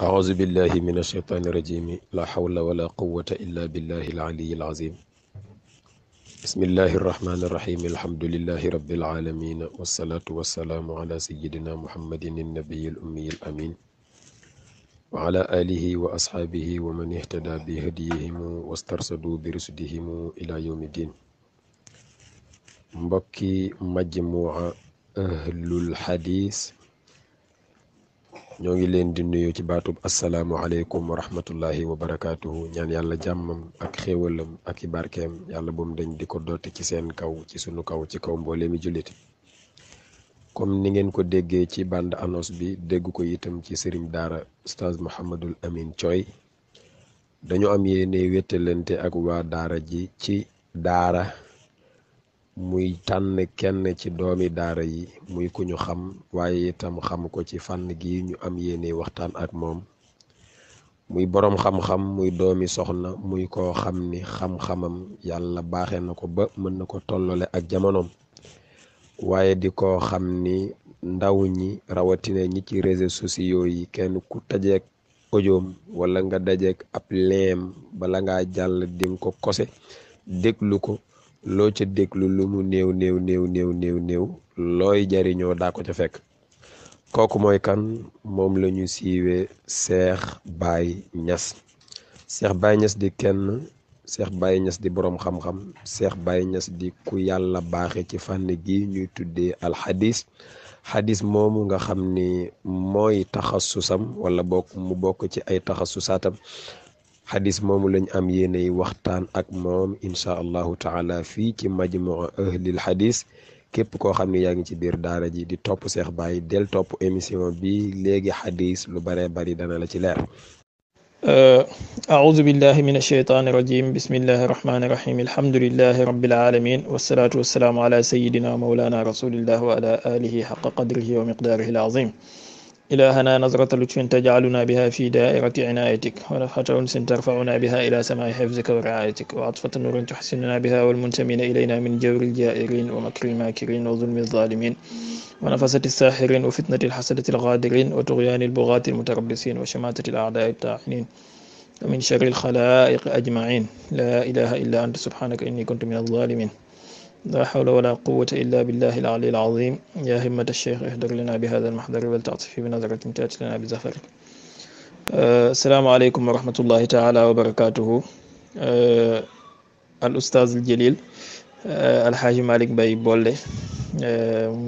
أعوذ بالله من الشيطان الرجيم لا حول ولا قوة إلا بالله العلي العظيم بسم الله الرحمن الرحيم الحمد لله رب العالمين والصلاة والسلام على سيدنا محمد النبي الأمي الأمين وعلى آله وأصحابه ومن اهتدى بهديهم واسترشدوا برشدهم إلى يوم الدين mbokki majmuuca ahlul xadiis ñoo ngi leen di nuyu ci baatub asalaamualeykum wa rahmatullahi wa barakaatuhu ñaan yàlla jàmmam ak xéewalam ak i barkeem yàlla bu mu dañ di ko dotti ci seen kaw ci sunu kaw ci kaw mboole mi jullit comme ni ngeen ko déggee ci bande annonce bi dégg ko itam ci sëriñ daara Oustaz Mouhamadul Amin Thioy dañu am yéene wéttalante ak waa daara ji ci daara muy tànn kenn ci doomi daara yi muy ku ñu xam waaye itam xam ko ci fànn gi ñu am yéene waxtaan ak moom muy boroom xam-xam muy doomi soxna muy koo xam ni xam-xamam yàlla baaxe na ko ba mën na ko tollale ak jamonoom waaye di koo xam ni ndaw ñi rawatina ñi ci réseaux sociaux yi kenn ku tajeek ojoom wala nga dajeek ab leem bala ngaa jàll di nga ko kose déglu ko loo ca déglu lu mu néew looy jariñoo daa ko ca fekk kooku mooy kan moom la ñu siiwee Cheikh Baye Niass Cheikh Baye Niass di kenn Cheikh Baye Niass di boroom xam-xam Cheikh Baye Niass di ku yàlla baaxe ci fànn gi ñuy tuddee alxadis xadis moomu nga xam ni mooy taxasusam wala bokk mu bokk ci ay taxasusaatam xadis moomu lañ am yéenay waxtaan ak moom incha allahu taala fii ci majmuu ahlil xadis képp koo xam ne yaa ngi ci biir daara ji di topp Cheikh Baye del topp émission bi léegi xadis lu bare bari dana la ci leer. أعوذ بالله من الشيطان الرجيم بسم الله الرحمن الرحيم الحمد لله رب العالمين والصلاة والسلام على سيدنا مولانا رسول الله وعلى آله حق قدره ومقداره العظيم إلهنا نظرة لطف تجعلنا بها في دائرة عنايتك ونفحة أنس ترفعنا بها إلى سماع حفظك ورعايتك وعطفة نور تحسننا بها والمنتمين إلينا من جور الجائرين ومكر الماكرين وظلم الظالمين ونفسة الساحرين وفتنة الحسدة الغادرين وطغيان البغاة المتربصين وشماتة الأعداء الطاعنين ومن شر الخلائق أجمعين لا إله إلا أنت سبحانك إني كنت من الظالمين لا حول ولا قوة إلا بالله العلي العظيم يا همة الشيخ اهدر لنا بهذا المحضر ولتعطفي بنظرة تأتي لنا بزفر السلام عليكم ورحمة الله تعالى وبركاته الأستاذ الجليل الحاج مالك باي بولي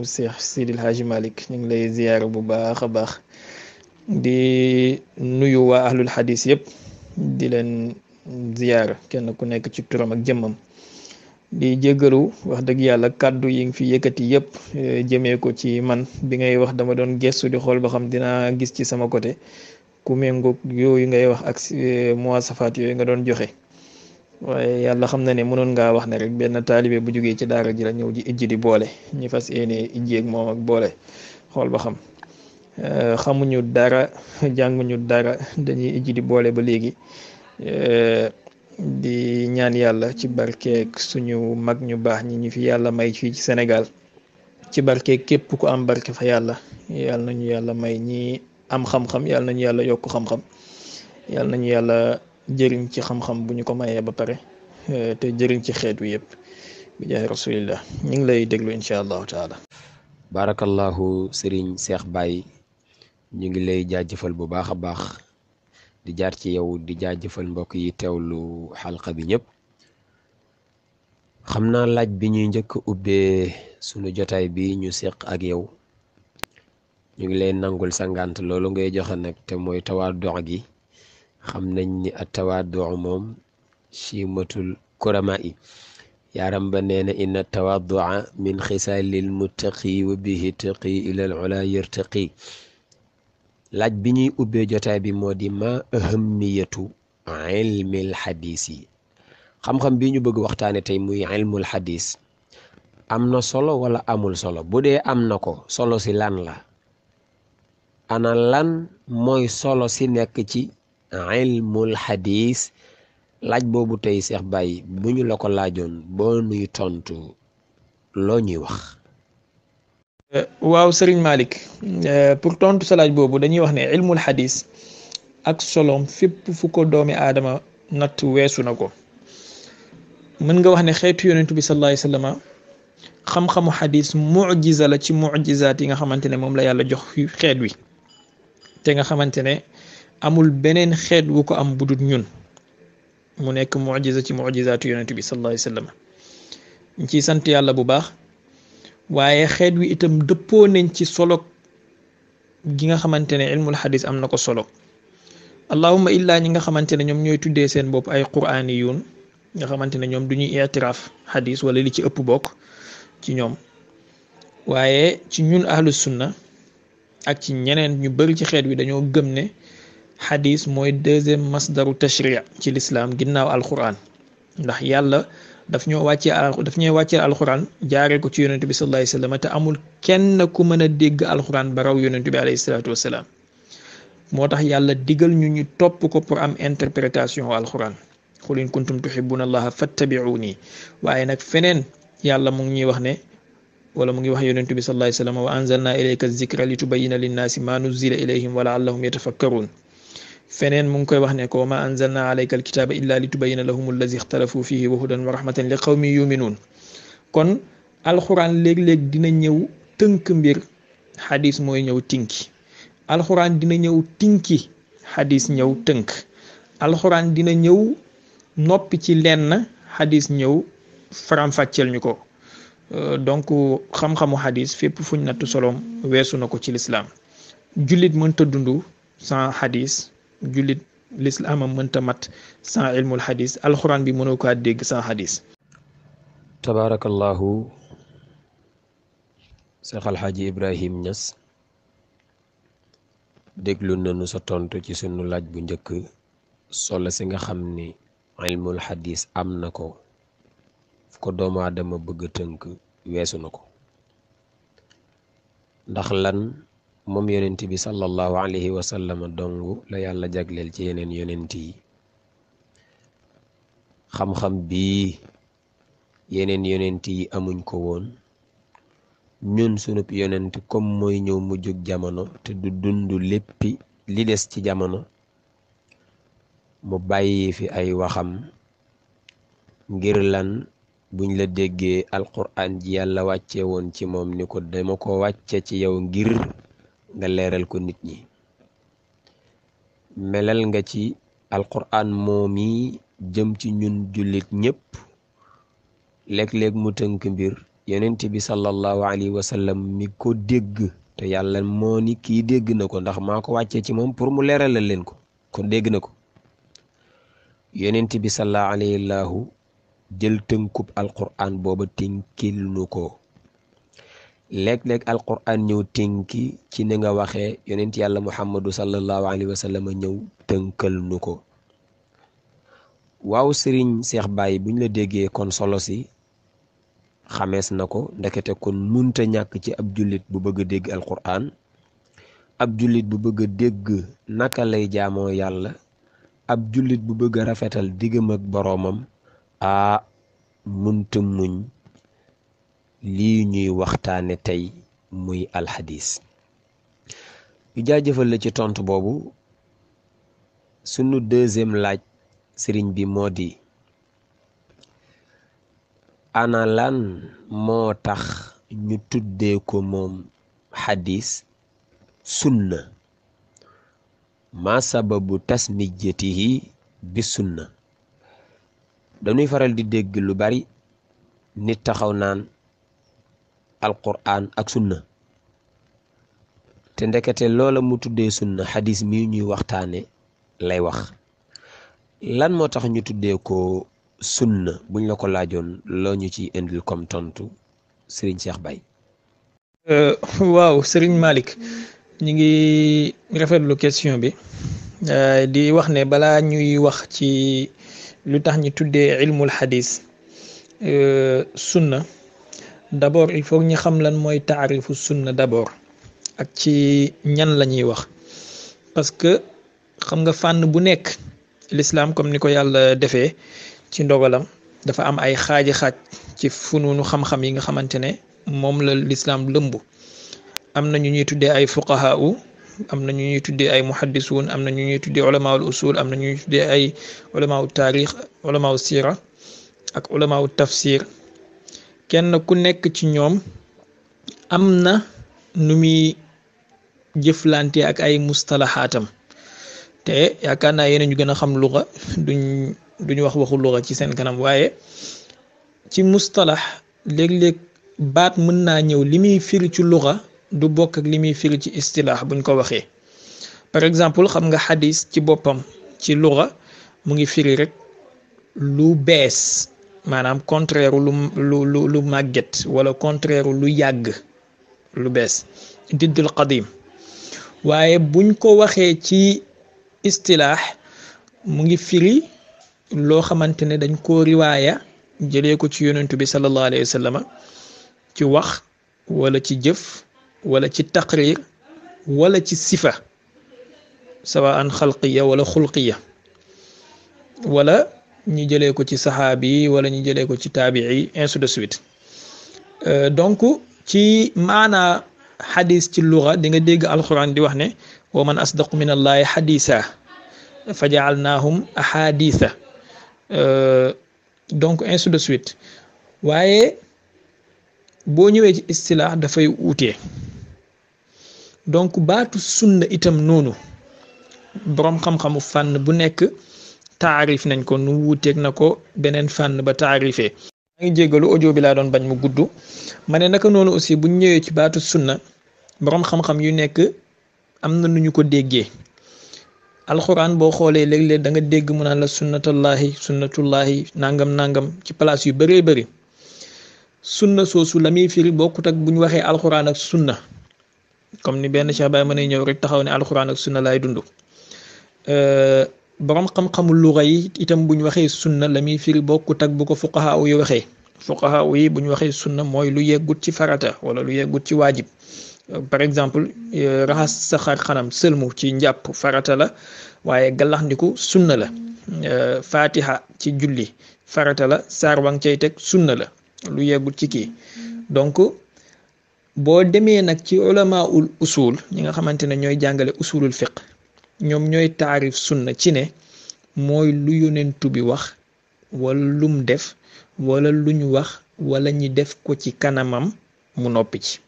مسيح سيد الحاج مالك ñu lay ziyaar bu baax a baax di nuyu waa ahlul xadis yëpp di leen ziyaar kenn ku nekk ci turam ak jëmmam di jéggalu wax dëgg yàlla kàddu yi nga fi yëkkati yëpp jëmee ko ci man bi ngay wax dama doon gestu di xool ba xam dinaa gis ci sama côté ku méngoog yooyu ngay wax ak muwasafaat yooyu nga doon joxe waaye yàlla xam na ne mënoon ngaa wax ne rek benn taalibe bu jógee ci daara ji la ñëw ji ijji di boole ñi fas yéene ijji ak moom ak boole xool ba xam xamuñu dara jànguñu dara dañuy ijji di boole ba léegi di ñaan yàlla ci barkeek suñu mag ñu baax ñi ñu fi yàlla may fii ci Sénégal ci barkeek képp ku am barke fa yàlla yàlla nañu yàlla may ñi am xam-xam yàlla nañu yàlla yokk xam-xam yàlla nañu yàlla jëriñ ci xam-xam bu ñu ko mayee ba pare te jëriñ ci xeet wi yëpp bi jaay rasulillah ñu ngi lay déglu incha allahu taala. barakallahu Serigne Cheikh Baye ñu ngi lay jaajëfal bu baax a baax di jaar ci yow di jaajëfal mbokk yi teewlu xalqa bi ñëpp xam naa laaj bi ñuy njëkk ubbee sunu jotaay bi ñu seq ak yow ñu ngi lay nangul sa ngànt loolu ngay joxe nag te mooy tawaadu gi xam nañ ni at tawaadu moom chimatul kurama yi yaaram ba nee na inna tawaadua min xisaalil muttaqi wa bihi taqi ilal ula yartaqi laaj bi ñuy ubbee jotaay bi moo di ma ahamiyatu ilmil xadis yi xam-xam bi ñu bëgg waxtaane tey muy ilmul xadis am na solo wala amul solo bu dee am na ko solo si lan la ana lan mooy solo si nekk ci ilmul xadis laaj boobu tey Cheikh Baye bu ñu la ko laajoon boo nuy tontu loo ñuy wax. waaw Serigne Malick pour tontu sa laaj boobu dañuy wax ne ilmul xadis ak solom fépp fu ko doomi aadama natt weesu na ko. mën nga wax ne xeetu yonentu bi sallallahu alayhi wasallam xam-xamu xadis mujiza la ci mujizaat yi nga xamante ne moom la yàlla jox xeet wi te nga xamante ne amul beneen xeet wu ko am budut ñun mu nekk mujiza ci mujizaatu yonentu bi sallallahu alayhi wasallam ñu ciy sant yàlla bu baax waaye xeet wi itam dëppoo nañ ci solo gi nga xamante ne ilmul xadis am na ko solo allahumma illaa ñi nga xamante ne ñoom ñooy tuddee seen bopp ay quraaniyuun nga xamante ne ñoom du ñuy itiraaf xadis wala li ci ëpp bokk ci ñoom waaye ci ñun ahlu sunna ak ci ñeneen ñu bari ci xeet wi dañoo gëm ne xadis mooy deuxième masdaru tashri' ci lislaam ginnaaw alquran ndax yàlla daf ñoo wàccee alquran jaaree ko ci yonent bi sallallahu alayhi wasallam te amul kenn ku mën a dégg alquran ba raw yonent bi alayhi salaatu wasalaam moo tax yàlla digal ñu topp ko pour am interprétation alquran qul in kuntum tuhibbuna allaha fattabi'uni waaye nag feneen yàlla mu ngi ñuy wax ne wala mu ngi wax yonent bi sallallahu alayhi wasallam wa anzalna ilayka zikra litubayyina linnaasi ma nuzzila ilayhim wa la'allahum yatafakkarun feneen mu ngi koy wax ne ko ma anzalna alayka alkitaba illa litubayyina lahum allazi ikhtalafu fihi wa hudan wa rahmatan li qawmin yuminun kon alxuraan léeg-léeg dina ñëw tënk mbir xadis mooy ñëw tinki alxuraan dina ñëw tinki xadis ñëw tënk alxuraan dina ñëw noppi ci lenn xadis ñëw faram-fàcceel ñu ko donc xam-xamu xadis fépp fuñ natt soloom weesu na ko ci lislaam jullit mënta dund sans xadis jullit lislaamam mënta mat sans ilmul xadis alxuraan bi mënoo kaa dégg sans xadis. tabarakallahu Seex Alxaaji Ibrahim Ñas déglu nañu sa tontu ci sunu laaj bu njëkk solo si nga xam ni ilmul xadis am na ko fu ko doomu aadama bëgg a tënk weesu na ko ndax lan moom yonent bi sallallahu alayhi wa sallam dong la yàlla jagleel ci yeneen yonent yi xam-xam bii yeneen yonent yi amuñ ko woon ñun sunub yonent comme mooy ñëw mujjug jamono te du dund léppi li des ci jamono mu bàyyi fi ay waxam ngir lan buñ la déggee alquran ji yàlla wàcce woon ci moom ni ko dama ko wàcce ci yow ngir nga leeral ko nit ñi melal nga ci alquran moom yi jëm ci ñun jullit ñépp léeg-léeg mu tënk mbir yonent bi sallallahu alayhi wa sallam mi ko dégg te yàlla moo ni kii dégg na ko ndax maa ko wàccee ci moom pour mu leeralal leen ko kon dégg na ko yonent bi sallallahu alayhi lahu jël tënkub alquran booba tënkil nu ko léeg-léeg alquran ñëw tënki ci ni nga waxee yonent yàlla muhammadu sallallahu alayhi wa sallam ñëw tënkal nu ko waaw sëriñ Seex Baay buñ la déggee kon solo si xamees na ko ndekete kon munta ñàkk ci ab jullit bu bëgg a dégg alquran ab jullit bu bëgg a dégg naka lay jaamoo yàlla ab jullit bu bëgg a rafetal diggam ak boroomam munta muñ lii ñuy waxtaane tey muy alxadis yu jaajëfal la ci tontu boobu sunu deuxième laaj sëriñ bi moo di ana lan moo tax ñu tuddee ko moom xadis sunna ma sababu tasmijatihi bi sunna dañuy faral di dégg lu bari nit taxaw naan alquran ak sunna te ndekete loola mu tuddee sunna xadis mi ñuy waxtaane lay wax lan moo tax ñu tuddee ko sunna buñ la ko laajoon loo ñu ci indil comme tontu Serigne Cheikh Baye. waaw Serigne Malick ñu ngi rafetlu question bi di wax ne balaa ñuy wax ci lu tax ñu tuddee ilmul xadis sunna d'abord il faut ñu xam lan mooy taarifu sunna d'abord ak ci ñan la ñuy wax parce que xam nga fànn bu nekk l'islam comme ni ko yàlla defee ci ndogalam dafa am ay xaaji xaaj ci fununu xam-xam yi nga xamante ne moom la l'islam lëmb am na ñu ñuy tuddee ay fuqaha u am na ñu ñuy tuddee ay muhaddisuun am na ñu ñuy tuddee ulamaul usul am na ñu ñuy tuddee ay ulamaul taarix ulamaul sira ak ulamaul tafsir kenn ku nekk ci ñoom am na nu muy jëflante ak ay mustalaxaatam te yaakaar naa yéen ñu gën a xam luga duñ wax waxu luga ci seen kanam waaye ci mustalax léeg-léeg baat mën naa ñëw li muy firi ci luga du bokk ak li muy firi ci istilaax buñ ko waxee par exemple xam nga xadis ci boppam ci luga mu ngi firi rek lu bees maanaam contraire lu màgget wala contraire lu yàgg lu bees diddul qadim waaye buñ ko waxee ci istilaax mu ngi firi loo xamante ne dañ koo riwaaya jëlee ko ci yonentu bi sallallahu alayhi wa sallam ci wax wala ci jëf wala ci taqrir wala ci sifa sawaan xalqiya wala xulqiya wala ñu jëlee ko ci saxaabi wala ñu jëlee ko ci taabii ainsi de suite donc ci maanaa xadis ci luga di nga dégg alquran di wax ne wa man asdaqu min allahi xadisa fa jaalnaahum ahaditha donc ainsi de suite waaye boo ñëwee ci istilaax dafay uutee donc baatu sunna itam noonu boroom xam-xamu fànn bu nekk taarif nañ ko nu wuuteeg na ko beneen fànn ba taarifee maa ngi jéggalu audio bi laa doon bañ mu gudd ma ne naka noonu aussi buñ ñëwee ci baatu sunna boroom xam-xam yu nekk am na nu ñu ko déggee alxuraan boo xoolee léeg-léeg da nga dégg mu naan la sunnatullahi nangam ci place yu bëree bëri sunna soosu la muy firi bokkut ak bu ñu waxee alxuraan ak sunna comme ni benn Cheikh Baye mën a ñëw rek taxaw ne alxuraan ak sunna laay dund borom xam-xamu luga yi itam bu ñu waxee sunna la muy firi bokkut ak bu ko fuqahaa yi waxee fuqahaa yi bu ñu waxee sunna mooy lu yeggut ci farata wala lu yeggut ci waajib par exemple raxas sa xar xanam sëlmu ci njàpp farata la waaye gallaxndiku sunna la fatiha ci julli farata la saar wang cay teg sunna la lu yeggut ci kii donc boo demee nag ci ulamaul usul ñi nga xamante ne ñooy jàngale usulul fiq ñoom ñooy taarif sunna ci ne mooy lu yonentu bi wax wala lum def wala luñ wax wala ñi def ko ci kanamam mu noppi ci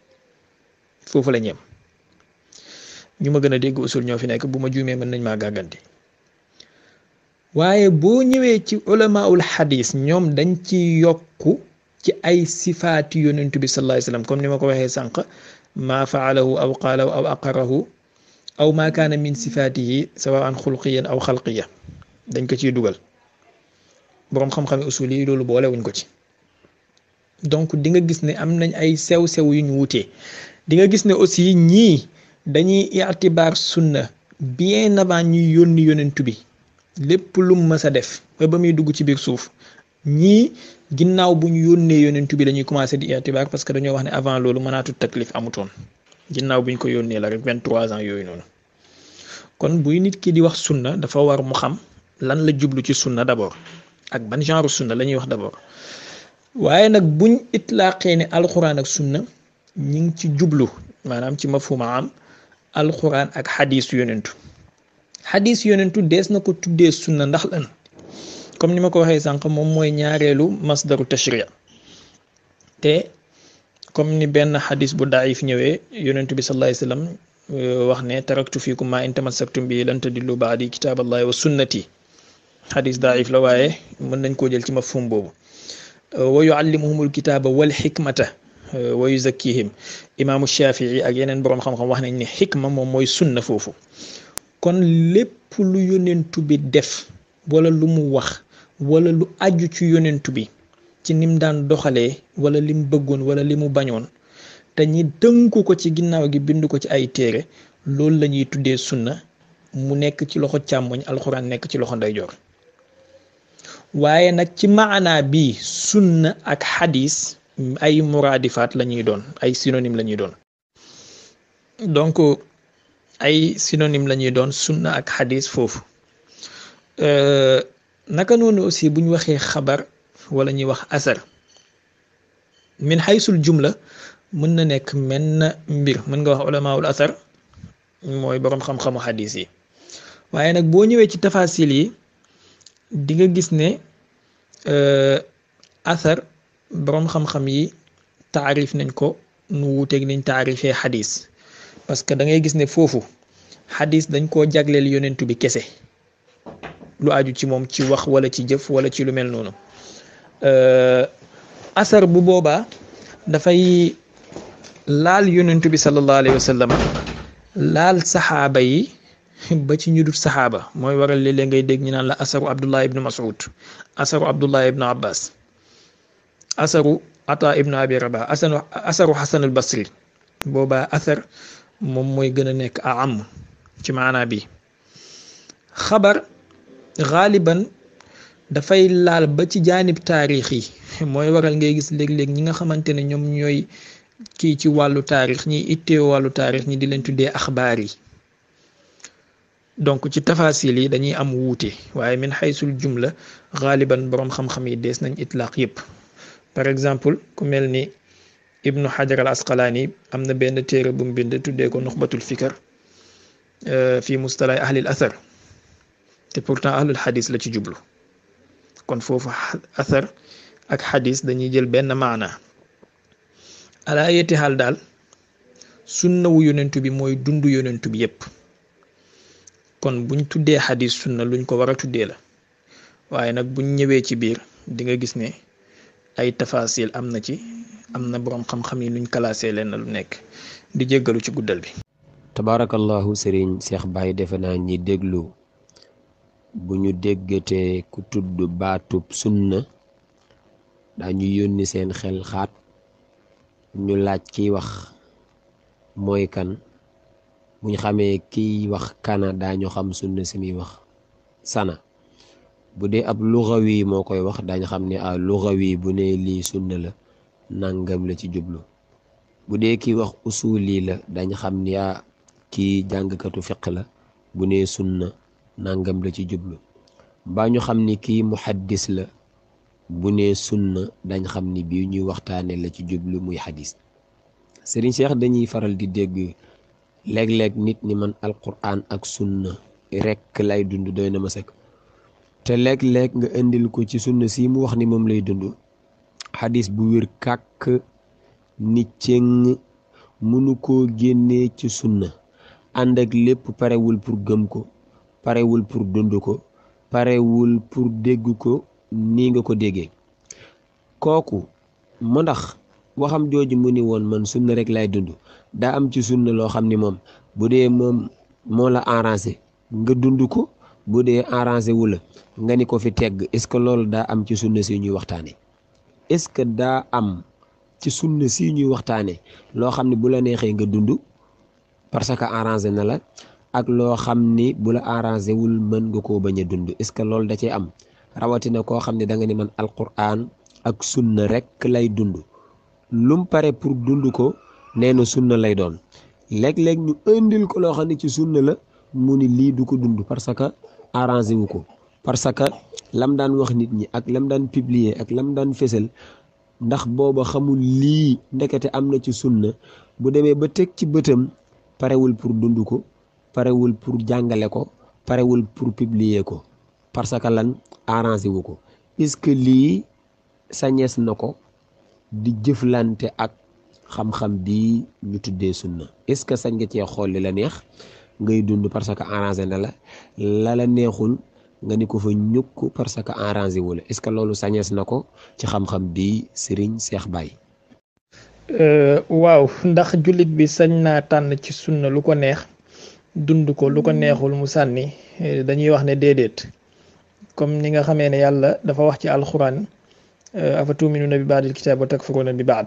foofu la ñem ñu ma gën a dégg usul ñoo fi nekk bu ma juumee mën nañ maa gàgganti waaye boo ñëwee ci ulamaul xadis ñoom dañ ci yokku ci ay sifaati yonentu bi sallallahu alayhi wasallam comme ni ma ko waxee sànq maa faalahu aw qaalahu aw aqarahu aw maa kaana min sifaatihi sawaan xulqiyan aw xalqiya dañ ko ciy dugal boroom xam-xami usul yi loolu boolewuñ ko ci donc di nga gis ne am nañ ay sew-sew yu ñu wutee di nga gis ne aussi ñii dañuy itibaar sunna bien avant ñuy yónni yonentu bi lépp lum mës a def ba muy dugg ci biir suuf ñii ginnaaw bu ñu yónnee yonentu bi dañuy commencé di itibaar parce que dañoo wax ne avant loolu mënaatu taklif amutoon ginnaaw bu ñu ko yónnee la rek 23 ans yooyu noonu kon buy nit ki di wax sunna dafa war mu xam lan la jublu ci sunna d'abord ak ban genre sunna la ñuy wax d'abord waaye nag buñ itlaaqee ne alxuraan ak sunna ñi ngi ci jublu maanaam ci mafhuma am alxuraan ak xadis yonentu dees na ko tuddee sunna ndax lan comme ni ma ko waxee sànq moom mooy ñaareelu masdaru tashri' te comme ni benn xadis bu daif ñëwee yonentu bi sallallahu alayhi wasallam wax ne taraktu fiikum ma in tamassaktum bi lan tadillu ba'di kitaaballahi wa sunnati xadis daif la waaye mën nañ koo jël ci mafhum boobu wa yuallimuhumul kitaaba wal xikmata wa yuzakkihim imaamu Shafii ak yeneen boroom xam-xam wax nañ ne xikma moom mooy sunna foofu kon lépp lu yonentu bi def wala lu mu wax wala lu aju ci yonentu bi ci nim daan doxalee wala lim bëggoon wala li mu bañoon te ñi tënku ko ci ginnaaw gi bind ko ci ay téere loolu la ñuy tuddee sunna mu nekk ci loxo càmmoñ alxuraan nekk ci loxo ndeyjoor waaye nag ci maanaa bi sunna ak xadis ay muraadifaat la ñuy doon ay synonyme la ñuy doon donc ay synonyme la ñuy doon sunna ak xadis foofu naka noonu aussi bu ñu waxee xabar wala ñuy wax asar min xaysul jumla mën na nekk menn mbir mën nga wax ulamaul asar mooy boroom xam-xamu xadis yi. waaye nag boo ñëwee ci tafasil yi di nga gis ne athar boroom xam-xam yi taarif nañ ko nu wuuteeg niñ taarifee xadis, parce que da ngay gis ne foofu xadis dañ koo jagleel yonentu bi kese, lu aju ci moom ci wax wala ci jëf wala ci lu mel noonu. asar bu boobaa dafay laal yonentu bi sallallahu alayhi wa sallam, laal saxaaba yi ba ci ñu dul saxaaba. mooy waral léeg-léeg ngay dégg ñu naan la asaru Abdullah ibnu Mas'ud, asaru Abdullah ibnu Abbas, asaru Ata ibnu Abi Rabah, asaru Hasan al Basri. boobaa asar moom mooy gën a nekk a am ci maanaa bi. xabar xaaliban dafay laal ba ci jaanib taarix yi, mooy waral ngay gis léeg-léeg ñi nga xamante ne ñoom ñooy kii ci wàllu taarix, ñi ittee wàllu taarix ñi di leen tuddee axbaar yi. donc ci tafasil yi dañuy am wuute, waaye min xaysul jumla xaaliban boroom xam-xam yi dees nañ itlaaq yëpp. par exemple ku mel ni ibnu xajar al asqalaani am na benn téere bu mu bind tuddee ko nuxbatul fikar fi mustalahi ahlil athar, te pourtant ahlul xadis la ci jublu. kon foofu athar ak xadis dañuy jël benn maana. ala yetti xaal daal sunna wu yonentu bi mooy dundu yonentu bi yépp. kon buñ tuddee xadis sunna luñ ko war a tuddee la, waaye nag buñ ñëwee ci biir di nga gis ne ay tafasil am na ci, am na boroom xam-xam yi nuñ classé leen na lu nekk. di jéggalu ci guddal bi. tabarakallahu Serigne Cheikh Baye, defe naa ñi déglu bu ñu déggatee ku tudd baatub sunna dañu yónni seen xel xaat ñu laaj kiy wax mooy kan. buñ xamee kiy wax kana daañu xam sunna si muy wax sana. bu dee ab lugawi moo koy wax daañu xam ne lugawi bu ne lii sunna la nangam la ci jublu. bu dee kiy wax usuli la dañ xam ni kii jàngkatu fiq la bu ne sunna nangam la ci jublu. mbaa ñu xam ni kii muhaddis la bu ne sunna dañ xam ni bii ñuy waxtaane la ci jublu muy xadis. Serigne Cheikh, dañuy faral di dégg léeg-léeg nit ni man alquran ak sunna rekk lay dund doy na ma sëkk, te léeg-léeg nga indil ko ci sunna si mu wax ni moom lay dund xadis bu wér kàkk ni cëng mënu koo génnee ci sunna, ànd ak lépp parewul pour gëm ko, parewul pour dund ko, parewul pour dégg ko nii nga ko déggee. kooku mu ndax waxam jooju mu ni woon man sunna rek lay dund daa am ci sunna loo xam ni moom bu dee moom moo la arrangé nga dund ko, bu dee arrangé wu la nga ni ko fi tegg. est-ce que loolu daa am ci sunna si ñuy waxtaane? est-ce que daa am ci sunna si ñuy waxtaane loo xam ne bu la neexee nga dund parce que arrangé na la, ak loo xam ni bu la arrangé wul mën nga koo bañ a dund? est-ce que loolu da cee am? rawatina koo xam ne da nga ni man alquran ak sunna rek lay dund, lum pare pour dund ko nee na sunna lay doon. léeg-léeg ñu indil ko loo xam ne ci sunna la mu ni lii du ko dund parce que arrangé wu ko, parce que lam daan wax nit ñi ak lam daan publier ak lam daan fésal, ndax booba xamul lii ndekete am na ci sunna. bu demee ba teg ci bëtam parewul pour dund ko, parewul pour jàngale ko, parewul pour publier ko, parce que lan arrangé wu ko. est-ce que lii sañees na ko di jëflante ak xam-xam bi ñu tuddee sunna? est-ce que sañ nga cee xool li la neex ngay dund parce que arrangé na la la neexul nga ni ko fa ñukk parce que arrangé wu la? est-ce que loolu sañees na ko ci xam-xam bi Serigne Cheikh Baye? waaw, ndax jullit bi sañ naa tànn ci sunna lu ko neex dund ko, lu ko neexul mu sànni? dañuy wax ne déedéet. comme ni nga xamee ne yàlla dafa wax ci alxuraan afa tuuminuuna bi baadil kitaab wa takfuruuna bi baad.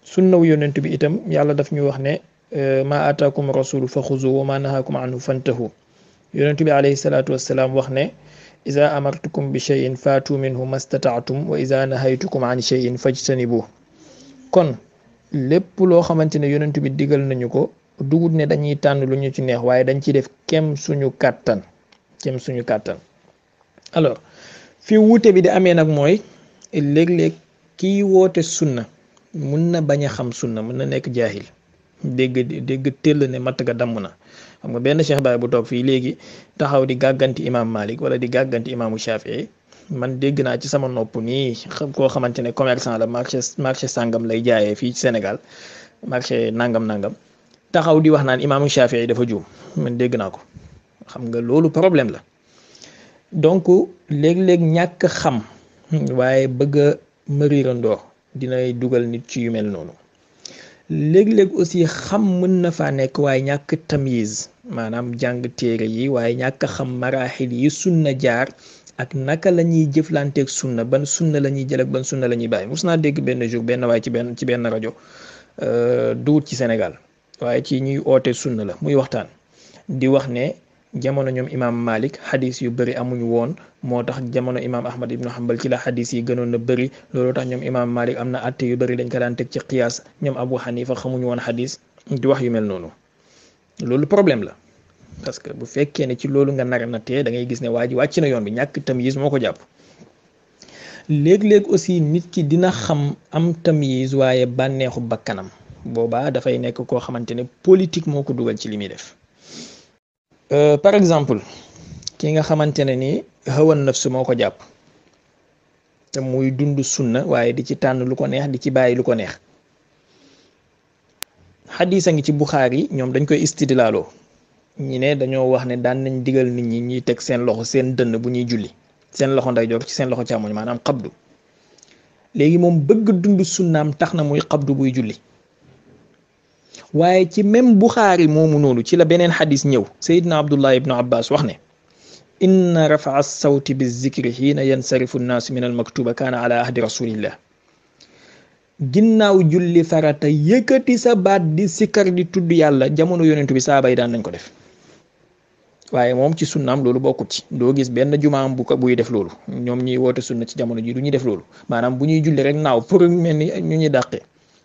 sunna wu yonent bi itam yàlla daf ñu wax ne ma ataakum rasulu fa xuzu wa ma nahaakum anhu fantahu. yonent bi alayhi salaatu wassalaam wax ne iza amartukum bi cheyin faatu minhu mastataatum wa iza nahaytukum an cheyin fajtanibu. kon lépp loo xamante ne yonent bi digal nañu ko, dugut ne dañuy tànn lu ñu ci neex, waaye dañ ci def kem suñu kàttan, kem suñu kàttan. alors fi wuute bi di amee nag mooy léeg-léeg kii woote sunna mun na bañ a xam sunna, mun na nekk jaahil, dégg tell ne matt ga damm na, xam nga benn Cheikh Baye bu toog fii léegi taxaw di gàgganti imam Malik wala di gàgganti imaamu Shafii, man dégg naa ci sama nopp nii koo xamante ne commerçant la marché sàngam lay jaayee fii ci Sénégal, marché nangam taxaw di wax naan imaamu Shafii dafa juum, man dégg naa ko. xam nga loolu problème la. donc léeg-léeg ñàkk xam waaye bëgg a mërirandoo dinay dugal nit ci yu mel noonu. léeg-léeg aussi xam mën na faa nekk waaye ñàkk tamyiz, maanaam jàng téere yi waaye ñàkk xam maraaxil yi sunna jaar ak naka la ñuy jëflanteeg sunna, ban sunna la ñuy jël ak ban sunna la ñuy bàyyi. mus naa dégg benn jour benn waaye ci benn rajo duut ci Sénégal waaye ci ñuy oote sunna la, muy waxtaan di wax ne jamono ñoom imam Malik xadis yu bëri amuñu woon, moo tax jamono imam Ahmad ibnu Hanbal ci la xadis yi gënoon na bëri, loolu tax ñoom imam Malik am na atte yu bëri dañ ko daan teg ci qiyaas, ñoom Abu Hanifa xamuñu woon xadis, di wax yu mel noonu. loolu problème la, parce que bu fekkee ne ci loolu nga nar na tee da ngay gis ne waa ji wàcc na yoon bi, ñàkk tamyiz moo ko jàpp. léeg-léeg aussi nit ki dina xam am tamyiz waaye bànneexu bakkanam, boobaa dafay nekk koo xamante ne politique moo ko dugal ci li muy def. par exemple ki nga xamante ne ni hawan nafsu moo ko jàpp te muy dund sunna waaye di ci tànn lu ko neex di ci bàyyi lu ko neex. xadis a ngi ci Buxaari, ñoom dañ koy istidlaaloo, ñi ne dañoo wax ne daan nañ digal nit ñi ñuy teg seen loxo seen dënn bu ñuy julli, seen loxo ndeyjoor ci seen loxo càmmoñ, maanaam xabdu. léegi moom bëgg dund sunnaam tax na muy xabdu buy julli. waaye ci même Buxaari moomu noonu ci la beneen xadis ñëw, Seydina Abdullah ibnu Abbas wax ne inna rafaa sawti bi zikri xiina yansarifu nnaasu min al maktuba kaana ala ahdi rasulillah. ginnaaw julli farata yëkkati sa baat di sikkar di tudd yàlla jamono yonentu bi saaba yi daan nañ ko def, waaye moom ci sunnaam loolu bokkut ci. doo gis benn jumaam buy def loolu. ñoom ñuy woote sunna ci jamono ji du ñuy def loolu, maanaam bu ñuy julli rek naaw pour mel ni ñu ñuy dàqee,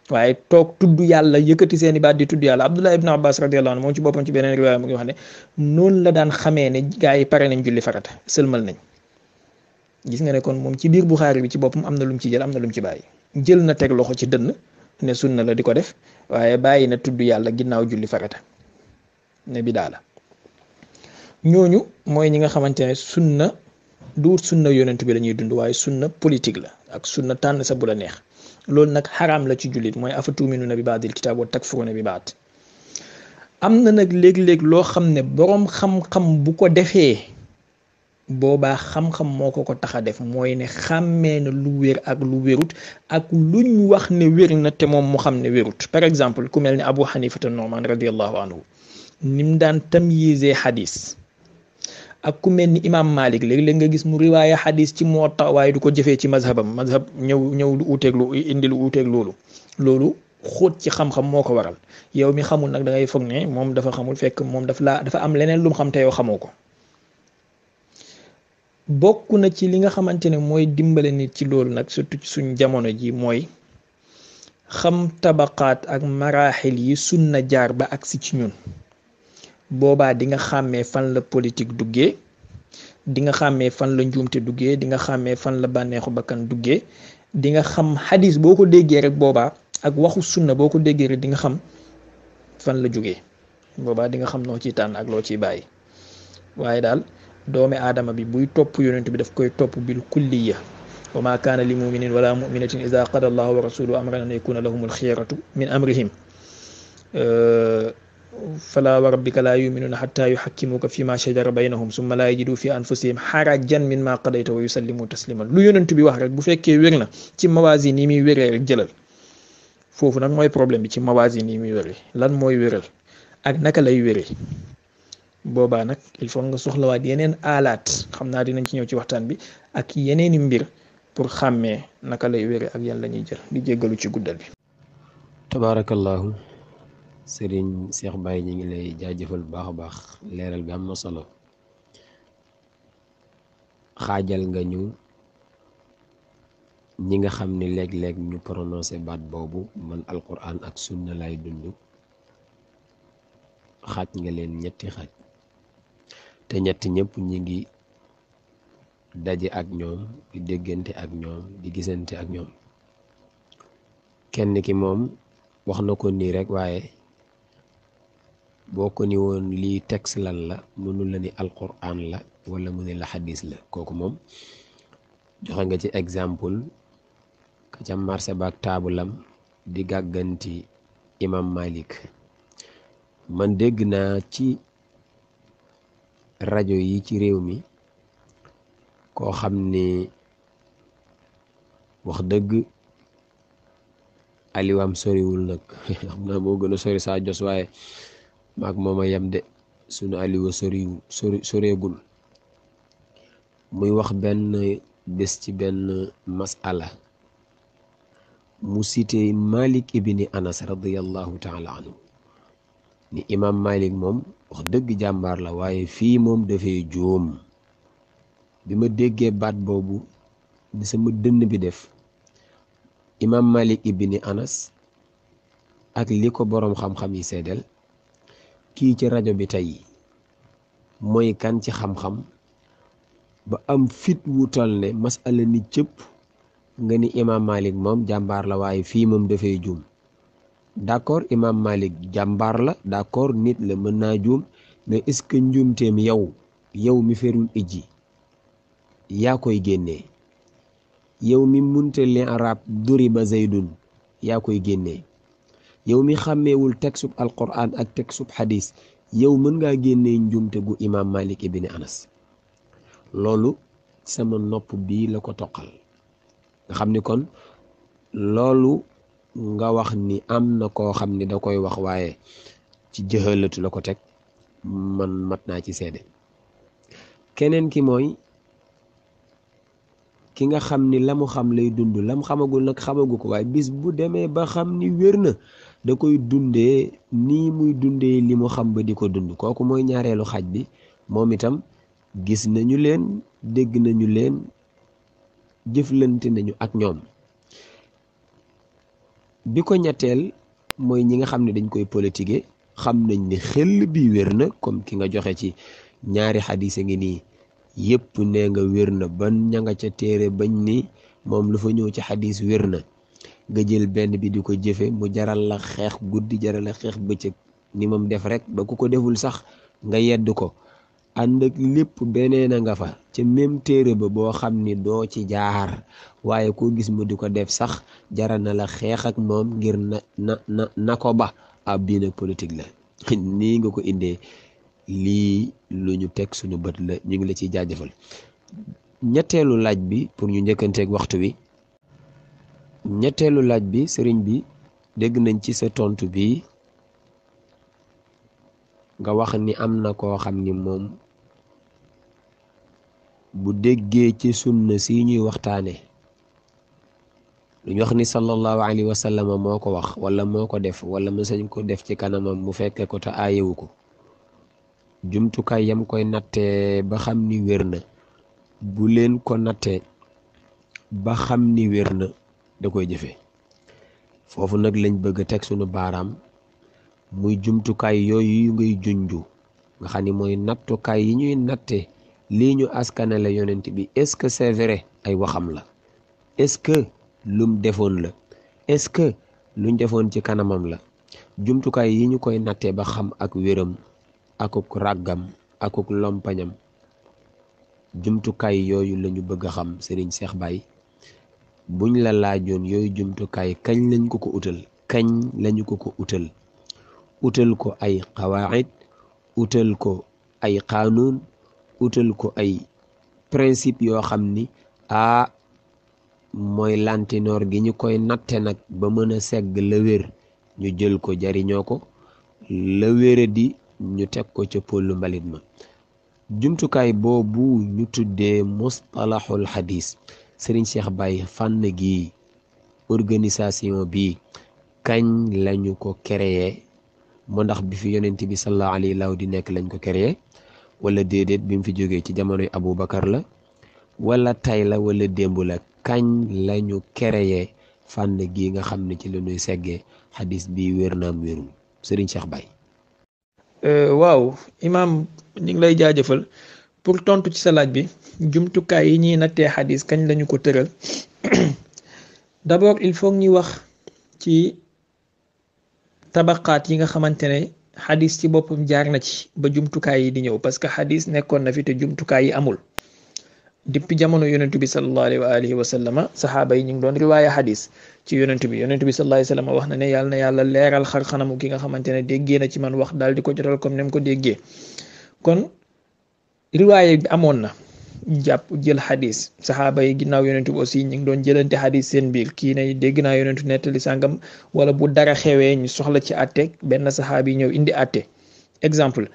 waaye toog tudd yàlla yëkkati seeni baat di tudd yàlla. Abdullah ibn Abbas radiyallahu anhu moom ci boppam ci beneen riwaaya mu ngi wax ne noonu la daan xamee ne gaa yi pare nañ julli farata, sëlmal nañ. gis nga ne kon moom ci biir Buxaari bi ci boppam am na lu mu ci jël, am na lu mu ci bàyyi. jël na teg loxo ci dënn ne sunna la di ko def, waaye bàyyi na tudd yàlla ginnaaw julli farata ne bidaa la. ñooñu mooy ñi nga xamante ne sunna du sunna yonent bi la ñuy dund, waaye sunna politique la ak sunna tànn sa bu la neex. loolu nag xaraam la ci jullit, mooy afa tuuminuuna bi baadil kitaab wa takfuruuna bi baad. am na nag léeg-léeg loo xam ne boroom xam-xam bu ko defee boobaa xam-xam moo ko tax a def, mooy ne xàmmee na lu wér ak lu wérut ak luñ wax ne wér na te moom mu xam ne wérut. par exemple ku mel ne Abu Hanifata Nu'man radiyallahu anhu nim daan tamyize xadis, ak ku mel ni imam Malik léeg-léeg nga gis mu riwaaya xadis ci Muwatta waaye du ko jëfee ci mazhabam, mazhab ñëw lu uuteeg lu indi lu uuteeg loolu xóot ci xam-xam moo ko waral. yow mi xamul nag da ngay foog ne moom dafa xamul, fekk moom dafa am leneen lu mu xam te yow xamoo ko. bokk na ci li nga xamante ne mooy dimbale nit ci loolu nag, surtout ci suñ jamono ji, mooy xam tabaqaat ak maraaxil yi sunna jaar ba agsi ci ñun. boobaa di nga xàmmee fan la politique duggee, di nga xàmmee fan la njuumte duggee, di nga xàmmee fan la bànneexu bakkan duggee, di nga xam xadis boo ko déggee rek boobaa ak waxu sunna boo ko déggee rek di nga xam fan la jógee. boobaa di nga xam noo ciy tànn ak loo ciy bàyyi. waaye daal doomi aadama bi buy topp yonent bi daf koy topp bil kulliya. wa ma kaana li muminin wala muminatin ida qada allahu wa rasuluhu amran an yakuna lahum alxiyaratu min amrihim fala wa rabbika la yuminuuna xatta yuxakkimuka fi ma shajara baynahum summa la yajidu fi anfusihim xarajan min ma qadayta wa yusallimu tasliman. lu yonent bi wax rek bu fekkee wér na ci mawasin yi muy wéree rek jëlal. foofu nag mooy problème bi, ci mawasin yi muy wéree lan mooy wéral ak naka lay wéree. boobaa nag il faut nga soxlawaat yeneen aalaat, xam naa dinañ ci ñëw ci waxtaan bi, ak yeneeni mbir pour xàmmee naka lay wéree ak yan la ñuy jël. di jéggalu ci guddal bi. tabarakallahu sëriñ Cheikh Baye ñi ngi lay jaajëfal bu baax a baax, leeral bi am na solo. xaajal nga ñu ñi nga xam ni léeg-léeg ñu prononcé baat boobu man alquran ak sunna lay dund, xaaj nga leen ñetti xaaj, te ñetti ñëpp ñi ngi daje ak ñoom, di déggante ak ñoom, di gisante ak ñoom. kenn ki moom wax na ko nii rek, waaye boo ko ni woon lii texte lan la mënul la ni alquran la wala mu ne la xadis la. kooku moom joxe nga ci exemple ka ca marché baak taabulam di gàgganti imam Malik. man dégg naa ci rajo yi ci réew mi koo xam ni wax dëgg aliwaam soriwul nag xam naa moo gën a sori saa jos waaye maag mooma yem de sunu aliwa soreegul muy wax benn bés ci benn masala mu cité Malik ibni Anas radiyallahu taala anhu ni imam Malik moom wax dëgg jàmbaar la waaye fii moom dafay juum. bi ma déggee baat boobu ni sama dënn bi def imam Malik ibni Anas ak li ko boroom xam-xam yi seedeel kii ci rajo bi tey mooy kan ci xam-xam ba am fit wu toll ne masala ni cëpp nga ni imam Malik moom jàmbaar la waaye fii moom dafay juum. d'accord imam Malik jàmbaar la d'accord nit la mën naa juum mais est-ce que njuumteem yow mi ferul ijji yaa koy génnee yow mi munte li arab duriba zaydun yaa koy génnee yow mi xàmmeewul texub alquran ak texub xadis yow mën ngaa génnee njuumte gu imam Malik ibni Anas. loolu sama nopp bii la ko toqal nga xam ni kon loolu nga wax ni am na koo xam ni da koy wax waaye ci jëxalatu la ko teg man mat naa ci seede. keneen ki mooy ki nga xam ni la mu xam lay dund lam xamagul nag xamagu ko waaye bis bu demee ba xam ni wér na da koy dundee nii muy dundee li mu xam ba di ko dund. kooku mooy ñaareelu xaaj bi. moom itam gis nañu leen dégg nañu leen jëflante nañu ak ñoom. bi ko ñetteel mooy ñi nga xam ne dañ koy politiquer xam nañ ni xel bi wér na comme ki nga joxe ci ñaari xadis a ngi nii yépp nee nga wér na ban ña nga ca téere bañ ni moom lu fa ñëw ci xadis wér na nga jël benn bi di ko jëfe mu jaral la xeex guddi jaral la xeex bëccëg ni moom def rek ba ku ko deful sax nga yedd ko ànd ak lépp beneen a nga fa ca même téere ba boo xam ni doo ci jaar waaye koo gis mu di ko def sax jaral na la xeex ak moom ngir na ko ba ab bii nag politique la nii nga ko indee lii lu ñu teg suñu bët la ñu ngi la ciy jaajëfal. ñetteelu laaj bi pour ñu njëkkanteeg waxtu wi ñetteelu laaj bi sëriñ bi dégg nañ ci sa tontu bi nga wax ni am na koo xam ni moom bu déggee ci sunna si ñuy waxtaane lu ñu wax ni sallallahu alayhi wa sallam moo ko wax wala moo ko def wala mësañ ko def ci kanamam mu fekke ko te aayewu ko jumtukaay yam koy nattee ba xam ni wér na bu leen ko nattee ba xam ni wér na da koy jëfe foofu nag lañ bëgg a teg sunu baaraam muy jumtukaay yooyu ngay junju nga xam ni mooy nattukaay yi ñuy natte lii ñu askanale yonent bi est-ce que c'est vrai ay waxam la est-ce que lum defoon la est-ce que luñ defoon ci kanamam la jumtukaay yi ñu koy nattee ba xam ak wéram akuk ràggam akuk lompañam jumtukaay yooyu lañu bëgg a xam Serigne Cheikh Baye buñ la laajoon yooyu jumtukaay kañ lañ ko utal kañ lañu ko utal ko ay qawaid utal ko ay qaanuun utal ko ay principe yoo xam ni mooy lantinoor gi ñu koy natte nag ba mën a segg la wér ñu jël ko jariñoo ko la wére di ñu teg ko ca pollu mbalit ma jumtukaay boobu ñu tuddee mustalahul hadis Serigne Cheikh Baye fànn gi organisation bi kañ lañu ko créé moo ndax bi fi yonent bi sallallahu alayhi wa di nekk lañ ko créé wala déedéet bi mu fi jógee ci jamonoy Aboubacar la wala tay la wala démb la kañ lañu créé fànn gi nga xam ne ci la ñuy seggee xadis bi wér naam wérul Serigne Cheikh Baye. waaw imaam ñu ngi lay jaajëfal pour tontu ci sa laaj bi jumtukaay yi ñuy nattee xadis kañ lañu ko tëral d'abord il faut ñuy wax ci tabaqaat yi nga xamante ne xadis ci boppam jaar na ci ba jumtukaay yi di ñëw parce que xadis nekkoon na fi te jumtukaay yi amul depuis jamono yonentu bi sallallahu alayhi wa alihi wa sallama saxaaba yi ñu ngi doon riwaaya xadis ci yonentu bi sallallahu alayhi wa sallam wax na ne yàlla leeral xar xanamu ki nga xamante ne déggee na ci man wax daal di ko jotal comme ni mu ko déggee kon riwaaya bi amoon na jàpp jël xadis saxaaba yi ginnaaw yonentu bi aussi ñu ngi doon jëlante xadis seen biir kii ne dégg naa yonentu nettali sàngam wala bu dara xewee ñu soxla ci àtte benn saxaaba yi ñëw indi àtte exemple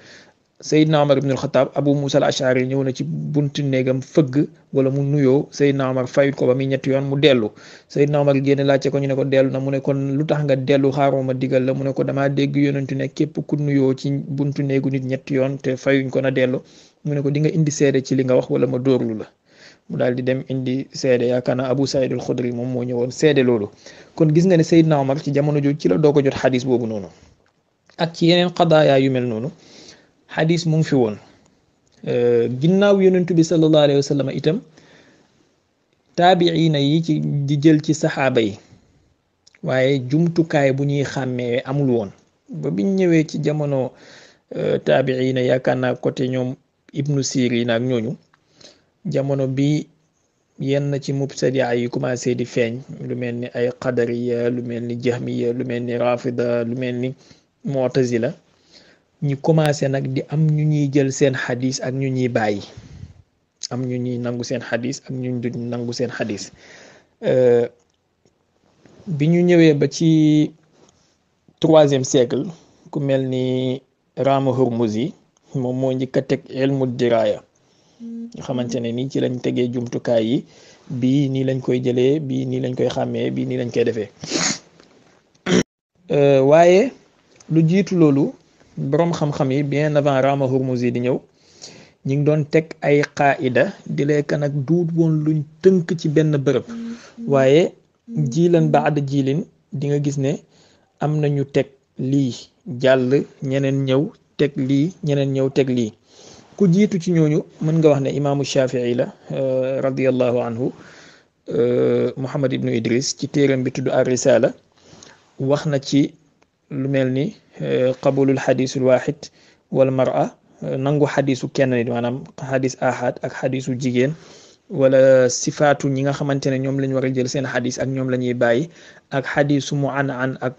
Seydina Omar ibn al-Khattab Abu Musa al-Ashari ñëw na ci buntu néegam fëgg wala mu nuyoo Seydina Omar fayut ko ba muy ñetti yoon mu dellu Seydina Omar génne laajte ko ñu ne ko dellu na mu ne kon lu tax nga dellu xaaroo ma digal la mu ne ko damaa dégg yonentu ne képp ku nuyoo ci buntu néegu nit ñetti yoon te fayuñ ko na dellu mu ne ko di nga indi seede ci li nga wax wala ma dóorlu la mu daal di dem indi seede yaakaar naa Abu Saïd al-Khudri moom moo ñëwoon seede loolu kon gis nga ne Seydina Omar ci jamono jooju ci la doo ko jot xadis boobu noonu ak ci yeneen xadaaya yu mel noonu xadis mu ngi fi woon ginnaaw yonentu bi sallallahu alayhi wa sallam itam taabiina yi ci di jël ci saxaaba yi waaye jumtukaay bu ñuy xàmmee amul woon ba biñ ñëwee ci jamono taabiina yaakaar naa côté ñoom ibnu Sirin ak ñooñu jamono bi yenn ci mubtadia yi commencé di feeñ lu mel ni ay qadariya lu mel ni jahmiya lu mel ni rafida lu mel ni mu'tazila ñu commencé nag di am ñu ñuy jël seen xadis ak ñu ñuy bàyyi am ñu ñuy nangu seen xadis ak ñu duñ nangu seen xadis bi ñu ñëwee ba ci 3e siècle ku mel ni Rama Hurmuzi moom moo njëkk a teg ilmu diraya nga xamante ne nii ci lañ tegee jumtukaay yi bii nii lañ koy jëlee bii nii lañ koy xàmmee bii nii lañ koy defee waaye lu jiitu loolu boroom xam-xam yi bien avant Rama Hurmuzi di ñëw ñi ngi doon teg ay qaida di lekk nag duut woon luñ tënk ci benn bërëb waaye jiilan baada jiilin di nga gis ne am nañu teg lii jàll ñeneen ñëw teg lii ñeneen ñëw teg lii ku jiitu ci ñooñu mën nga wax ne imaamu Shafii la radiyallahu anhu Muhammad ibnu Idris ci téeram bi tudd ar-Risala wax na ci lu mel ni qabulul xadisul waxid wal mar'a nangu xadisu kenn nit maanaam xadis ahad ak xadisu jigéen wala sifaatu ñi nga xamante ne ñoom lañ war a jël seen xadis ak ñoom la ñuy bàyyi ak xadisu mu an ak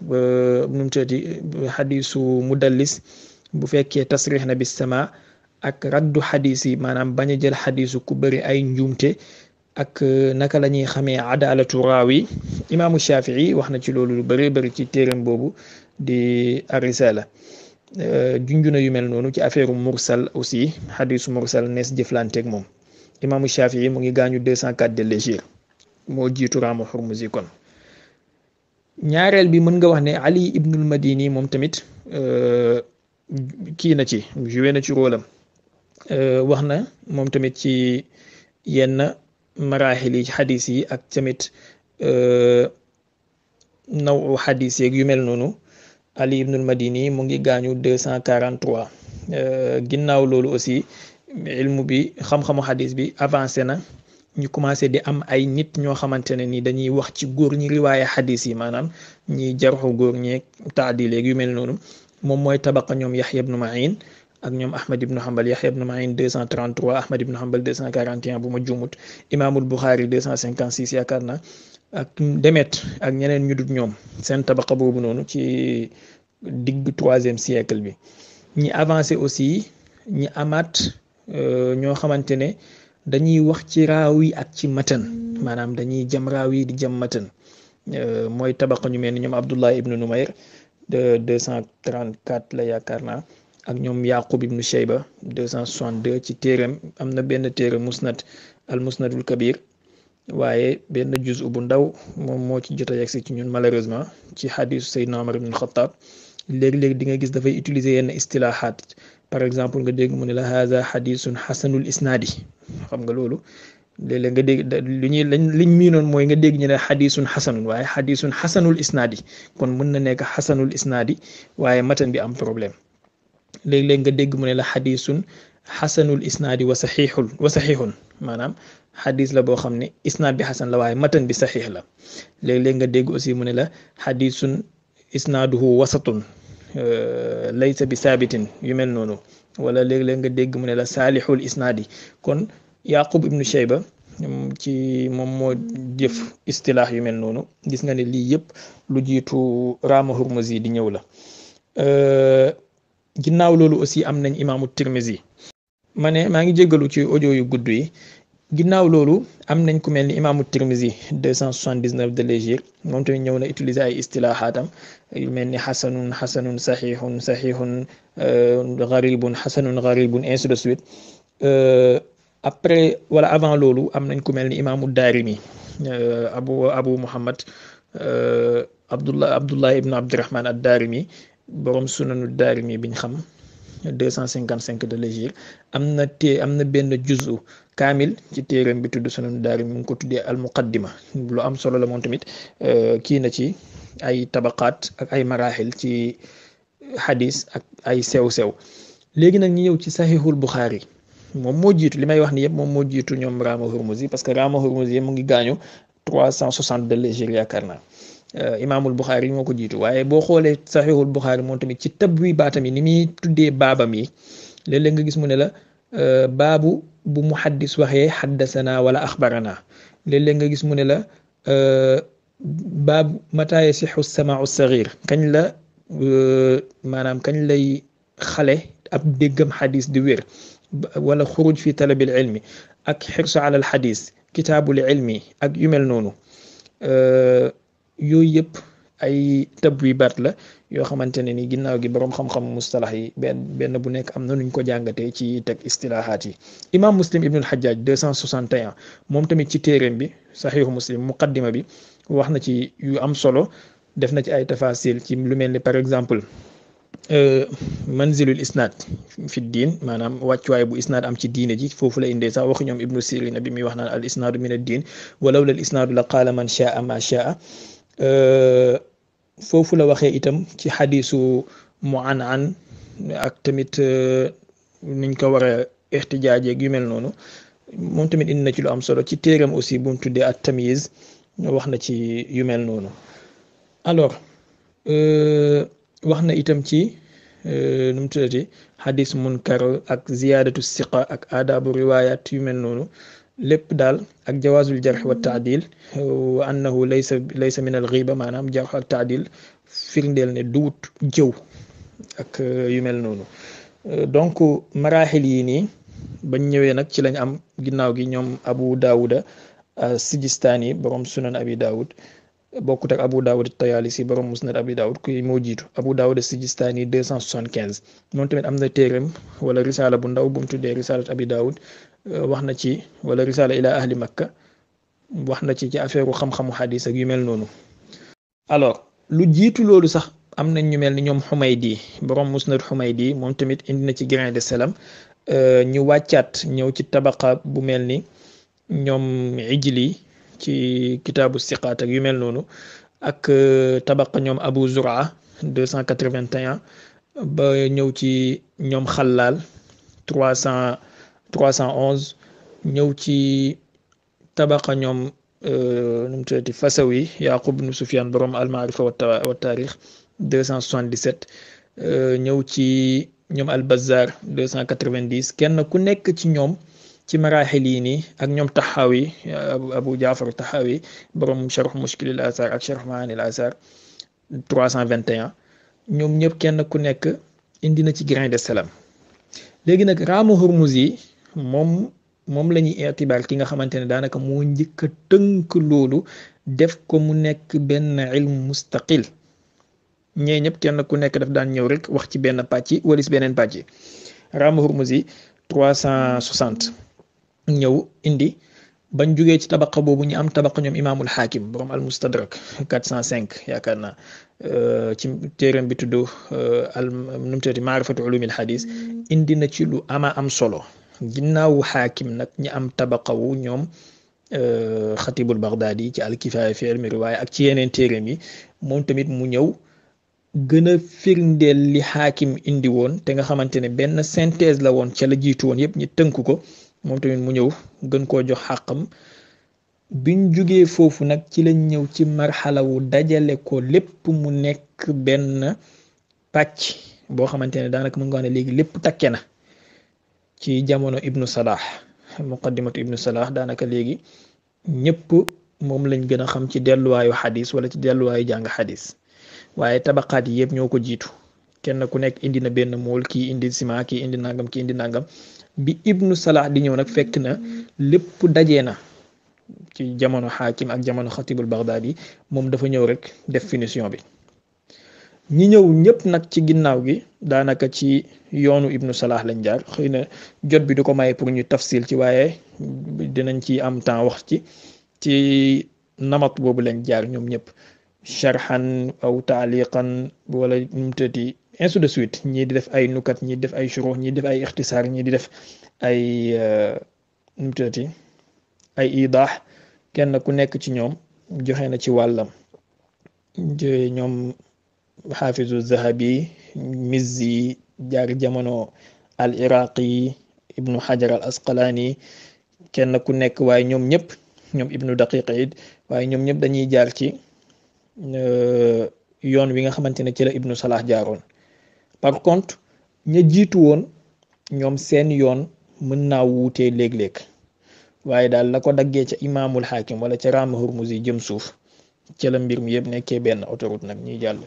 nu mu tëddee xadisu mudallis bu fekkee tasrix na bis sama ak raddu xadis yi maanaam bañ a jël xadisu ku bëri ay njuumte ak naka la ñuy xamee adalatu raawi imaamu Shafii wax na ci loolu lu bëri bëri ci téeram boobu di ar-Risala junjuna yu mel noonu ci affaire mursal aussi xadisu mursal nees jëflanteeg moom imaamu Shafii mu ngi gaañu 204 de l'hégire moo jiitu Rama Hurmuzi kon ñaareel bi mën nga wax ne Ali ibnul Madini moom tamit kii na ci joué na ci rôlam wax na moom tamit ci yenn maraaxil yi xadis yi ak tamit naw xadis yeeg yu mel noonu Ali ibnul Madini mu ngi gaañu 243 ginnaaw loolu aussi ilmu bi xam-xamu xadis bi avancé na ñu commencé di am ay nit ñoo xamante ne ni dañuy wax ci góor ñi riwaaya xadis yi maanaam ñi jarxu góor ñeeg taadileeg yu mel noonu moom mooy tabaqa ñoom Yaxya ibnu Ma'in ak ñoom Ahmad ibnu Hanbal Yaxya ibnu Ma'in 233 Ahmad ibnu Hanbal 241 bu ma juumut imaamul Buxaari 256 yaakaar na ak demet ak ñeneen ñu dut ñoom seen tabaqa boobu noonu ci digg 3e siècle bi ñi avancé aussi ñi amaat ñoo xamante ne dañuy wax ci raaw yi ak ci matan maanaam dañuy jëm raaw yi di jëm matan mooy tabaqa ñu mel ni ñoom Abdullah ibnu Numayr de 234 la yaakaar naa ak ñoom Yaqub ibnu Shayba 262 ci téeram am na benn téere musnad al musnadul kabir waaye benn juz bu ndaw moom moo ci jot a yegsi ci ñun malheureusement ci xadisu Seydina Omar ibn Khattab léegi-léegi di nga gis dafay utiliser yenn istilahaat par exemple nga dégg mu ne la haza xadisun xasanul isnaadi xam nga loolu léeg-léeg nga dégg liñ miinoon mooy nga dégg ñu ne xadisun xasanun waaye xadisun xasanul isnaadi kon mën na nekk xasanul isnaadi waaye matan bi am problème léeg-léeg nga dégg mu ne la xadisun xasanul isnaadi wa saxiixun maanaam xadis la boo xam ne isnaad bi xasan la waaye matan bi saxiix la léeg-léeg nga dégg aussi mu ne la xadisun isnaaduhu wasatun laysa bi saabitin yu mel noonu wala léeg-léeg nga dégg mu ne la saalihul isnaadi kon Yaqub ibnu Shayba ci moom moo jëf istilaax yu mel noonu gis nga ne lii yëpp lu jiitu Rama Hurmuzi di ñëw la. ginnaaw loolu aussi am nañ imaamu Tirmizi ma ne maa ngi jéggalu ci audio yu gudd yi. ginnaaw loolu am nañ ku mel ni imaamu Tirmizi 279 de légir moom tamit ñëw na utiliser ay istilaaxaatam yu mel ni xasanun saxiixun garibun xasanun garibun ainsi de suite après wala avant loolu am nañ ku mel ni imaamu Daarimi abu Muhammad Abdullah ibnu Abdirahman ad-Daarimi borom sunanu Daarimi biñ xam 255 de légir am na benn juzu kaamil ci téeram bi tudd sunanu Daarimi mu ngi ko tuddee al muqaddima lu am solo la moom tamit kii na ci ay tabaqaat ak ay maraaxil ci xadis ak ay sew-sew léegi nag ñu ñëw ci saxiixul Buxaari moom moo jiitu li may wax ni yëpp moom moo jiitu ñoom Rama Hurmuzi parce que Rama Hurmuzi mu ngi gaañu 360 de légir yaakaar naa imaamul Buxaari moo ko jiitu waaye boo xoolee saxiixul Buxaari moom tamit ci tabwi baatam yi ni muy tuddee baabam yi léeg-léeg nga gis mu ne la baabu bu muhaddis waxee xaddasana wala axbarana léeg-léeg nga gis mu ne la baabu mata yasixu samaau sagir kañ la maanaam kañ lay xale ab déggam xadis di wér wala xuruj fi talabil ilmi ak xirsu alal xadis kitaabul ilmi ak yu mel noonu yooyu yëpp ay tabwibaat la yoo xamante ne ni ginnaaw gi boroom xam-xam mustalax yi benn bu nekk am na nuñ ko jàngatee ci teg istilaahaat yi imam Muslim ibnul Hajjaj 261 moom tamit ci téeréem bi saxiixu Muslim muqaddima bi wax na ci yu am solo def na ci ay tafasil ci lu mel ni par exemple manzilul isnaad fi diin maanaam wàccuwaay bu isnaad am ci diine ji foofu la indee sax waxu ñoom ibnu Sirina bi muy wax naan al isnaadu min ad diin walaw la al isnaadu la qaala man shaa ma shaa foofu la waxee itam ci xadisu mu an ak tamit niñ ko war a ixtijaajeeg yu mel noonu moom tamit indi na ci lu am solo ci téeram aussi bu mu tuddee at tamyiz wax na ci yu mel noonu alors wax na itam ci nu mu tuddati xadis munkar ak ziyaadatu siqa ak aadaabu riwayat yu mel noonu lépp daal ak jawaazul jarx wa taadil wa annahu laysa min al ghiba maanaam jarx ak taadil firndeel ne duut jëw ak yu mel noonu donc maraaxil yi nii bañ ñëwee nag ci lañ am ginnaaw gi ñoom Abu Daawuda Sijistaani borom sunan Abi Daawud bokkut ak Abu Daawud Tayaalisi borom musnad Abi Daawud kuy moo jiitu Abu Daawud Sijistaani 275 moom tamit am na téeram wala risaala bu ndaw bu mu tuddee risaalat Abi Daawud wax na ci wala risaala ila ahli Makka wax na ci affaire xam-xamu xadis ak yu mel noonu. alors lu jiitu loolu sax am nañ ñu mel ni ñoom Xumaydi borom musnad Xumaydi moom tamit indi na ci grain de salam ñu wàccaat ñëw ci tabaqa bu mel ni ñoom Ijli ci kitaabu siqaat ak yu mel noonu ak tabaqa ñoom Abu Zur'a 281 ba ñëw ci ñoom Xallaal 311 ñëw ci tabaqa ñoom nu mu tuddati Fasawi Yaqub ibn Sufyan borom al-Ma'rifa wa taarix 277 ñëw ci ñoom al-Bazzar 290 kenn ku nekk ci ñoom ci maraaxil yi nii ak ñoom Taxawi Abu Jaafar Taxawi borom sharh Mushkil al-Athar ak sharh Ma'ani al-Athar 321 ñoom ñëpp kenn ku nekk indi na ci grain de salam léegi nag Rama Hurmuzi moom la ñuy itibaar ki nga xamante ne daanaka moo njëkk a tënk loolu def ko mu nekk benn ilm mustaqil ñee ñëpp kenn ku nekk daf daan ñëw rek wax ci benn pàcc walis beneen pàcc Rama Hurmuzi 360 ñëw indi bañ jugee ci tabaqa boobu ñu am tabaqa ñoom imaamul xaakim borom al mustadrak 405 yaakaar naa ci téeram bi tudd al nu mu tuddati maarifatu ulumil xadis indi na ci lu am solo ginnaawu xaakim nag ñi am tabaqa wu ñoom xatibul baghdadi ci al kifaaya fi ilmi riwaaya ak ci yeneen téeram yi moom tamit mu ñëw gën a firndeel li xaakim indi woon te nga xamante ne benn synthèse la woon ca la jiitu woon yëpp ñi tënk ko moom tamit mu ñëw gën koo jox xàqam biñ jugee foofu nag ci lañ ñëw ci marxala wu dajale ko lépp mu nekk benn pàcc boo xamante ne daanaka mën nga wax ne léegi lépp takke na ci jamono Ibnu Salah. Muqaddimatu Ibnu Salah daanaka léegi ñëpp moom lañ gën a xam ci delluwaayu xadis wala ci delluwaayu jàng xadis waaye tabaqaat yi yëpp ñoo ko jiitu kenn ku nekk indi na benn mool, kii indi ciment, kii indi nangam, kii indi nangam. bi Ibnu Salah di ñëw nag fekk na lépp dajee na ci jamono xaakim ak jamono xatibul Baghdadi. moom dafa ñëw rek def finition bi. ñi ñëw ñëpp nag ci ginnaaw gi daanaka ci yoonu Ibnu Salah lañ jaar. xëy na jot bi du ko maye pour ñu tafsil ci, waaye dinañ ci am temps wax ci namat boobu lañ jaar ñoom ñëpp, sharhan aw taaliqan wala nu mu tëddee ainsi de suite. ñii di def ay nukat, ñii di def ay shuruh, ñii di def ay ixtisaar, ñii di def ay nu mu tëddee ay idaax. kenn ku nekk ci ñoom joxe na ci wàllam. ñoom xaafizu zahabi, mizzi jaar jamono al iraqi, ibnu hajar al asqalaani, kenn ku nekk. waaye ñoom ñëpp, ñoom ibnu daqiq it, waaye ñoom ñëpp dañuy jaar ci yoon wi nga xamante ne ci la Ibnu Salah jaaroon. par contre ña jiitu woon ñoom seen yoon mën naa wuutee léeg-léeg, waaye daal la ko daggee ca imaamul xaakim wala ca Rama Hurmuzi jëm suuf ca la mbir mi yëpp nekkee benn autoroute nag ñuy jàll.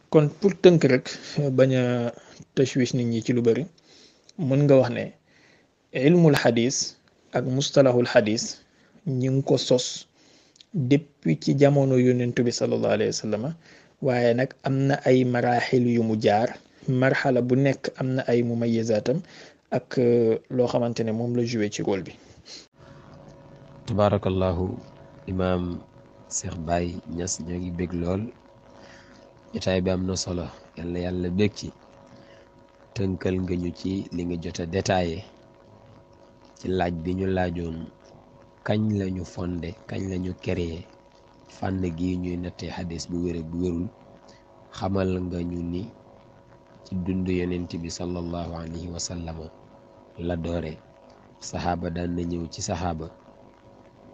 kon pour tënk rek bañ a tashwish nit ñi ci lu bari, mën nga wax ne ilmul xadis ak mustalahul xadis ñi ngi ko sos depuis ci jamono yonent bi sallallahu alayhi wa sallam, waaye nag am na ay maraaxil yu mu jaar. marxala bu nekk am na ay mumayizaatam ak loo xamante ne moom la joué ci rôle bi. tabarakallahu imaam Cheikh Baye Niass, ñoo ngi bég lool. jotaay bi am na solo, yàlla yàlla bég ci. tënkal nga ñu ci li nga jot a détaillé ci laaj bi ñu laajoon kañ lañu fondé, kañ lañu créé fànn gi ñuy nattee xadis bu wér ak bu wérul. xamal nga ñu ni ci dund yonent bi sallallahu alayhi wa sallam la doore. saxaaba daan na ñëw ci saxaaba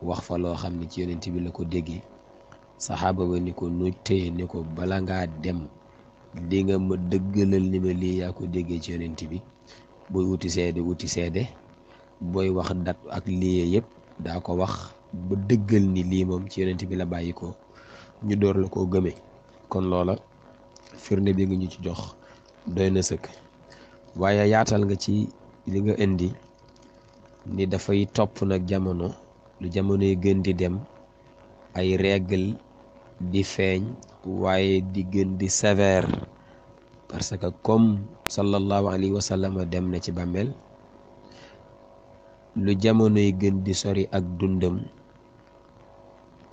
wax fa loo xam ne ci yonent bi la ko déggee. saxaaba ba ni ko nu téye ni ko bala ngaa dem di nga ma dëggalal ni ma lii yaa ko déggee ci yonent bi. booy wuti seede booy wax dat ak lii yëpp daa ko wax ba dëggal ni lii moom ci yonent bi la bàyyi ko, ñu door la koo gëmee. kon loola firnde bi nga ñu ci jox doy na sëkk. waaye yaatal nga ci li nga indi ni dafay topp nag jamono, lu jamonoy gën di dem ay règle di feeñ, waaye di gën di sévère, parce que comme sallallahu alayhi wa sallam dem na ci bàmmeel, lu jamonoy gën di sori ak dundam,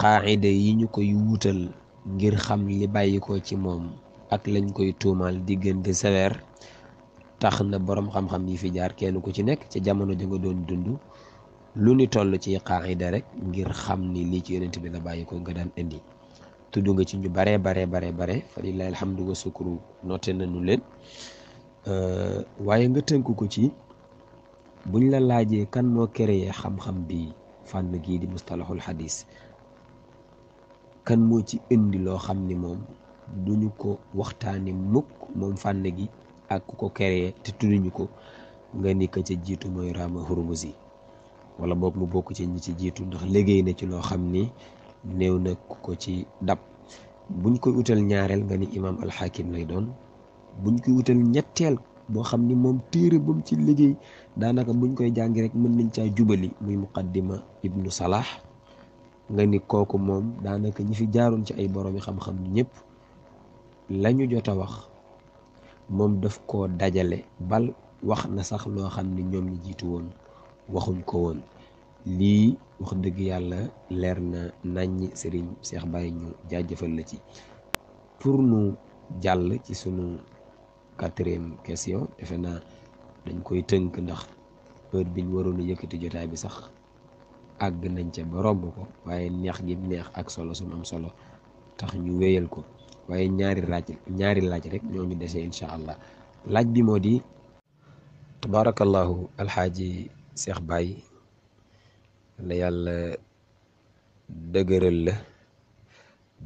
qaacida yi ñu koy wutal ngir xam li bàyyi ko ci moom ak lañ koy tuumaal di gën di sévère. tax na boroom xam-xam yi fi jaar kenn ku ci nekk ci jamono ja nga doon dund lu ni toll ci qaacida rek ngir xam ni lii ci yonent bi la bàyyi ko nga daan indi. tudd nga ci ñu bare fa lillahi alhamdu wa sukru, noté nañu leen. waaye nga tënk ko ci buñ la laajee kan moo créé xam-xam bi, fànn gii di mustalahul xadis, kan moo ci indi loo xam ni moom duñu ko waxtaani mukk moom fànn gi ak ku ko créé te tudduñu ko, nga ni ka ca jiitu mooy Rama Hurmuzi, wala boog mu bokk ci ñi ci jiitu, ndax liggéey na ci loo xam ni néew na ku ko ci dab. buñ koy utal ñaareel nga ni imaam alxaakim lay doon. buñ koy utal ñetteel boo xam ni moom téere ba mu ci liggéey daanaka buñ koy jàngi rek mën nañ caa jubali, muy muqaddima Ibnu Salah, nga ni kooku moom daanaka ñi fi jaaroon ci ay boroomi xam-xam ñëpp lañu jot a wax moom daf koo dajale, bal wax na sax loo xam ni ñoom ñi jiitu woon waxuñ ko woon. lii wax dëgg yàlla leer na naññ. Serigne Cheikh Baye, ñu jaajëfal la ci. pour nu jàll ci sunu 4e question, defe naa dañ koy tënk ndax heure biñ waroon a yëkkati jotaay bi sax àgg nañ ca ba romb ko, waaye neex gi neex ak solo sum am solo tax ñu wéyal ko. waaye ñaari laaj rek ñoo ñu desee incha allah. laaj bi moo di tabarakallahu alxaaji Cheikh Baye, la yàlla dëgëral la,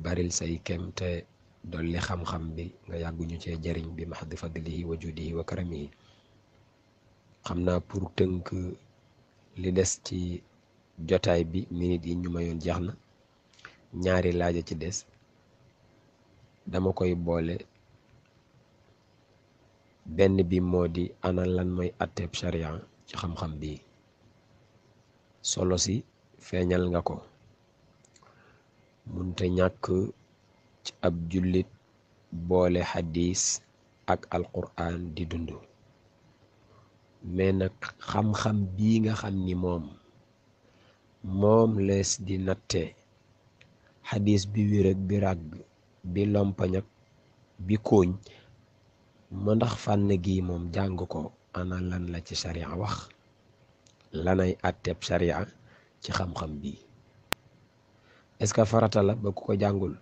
baril say kem te dolli xam-xam bi nga yàgguñu cee jariñ bi mahdi fadlihi wa judihi wa karamihi. xam naa pour tënk li des ci jotaay bi minute yi ñu mayoon jeex na, ñaari laaja ci des, dama koy boole. benn bi moo di ana lan mooy atteb sharia ci xam-xam bi. solo si feeñal nga ko, munte ñàkk ci ab jullit boole xadis ak alquran di dund. mais nag xam-xam bii nga xam ni moom lees di natte xadis bi wér ak bi ràgg bi lompañ ak bi kooñ, ma ndax fànn gi moom jàng ko ana lan la ci sharia wax, lanay àtteeb sharia ci xam-xam bi. est-ce que farata la ba ku ko jàngul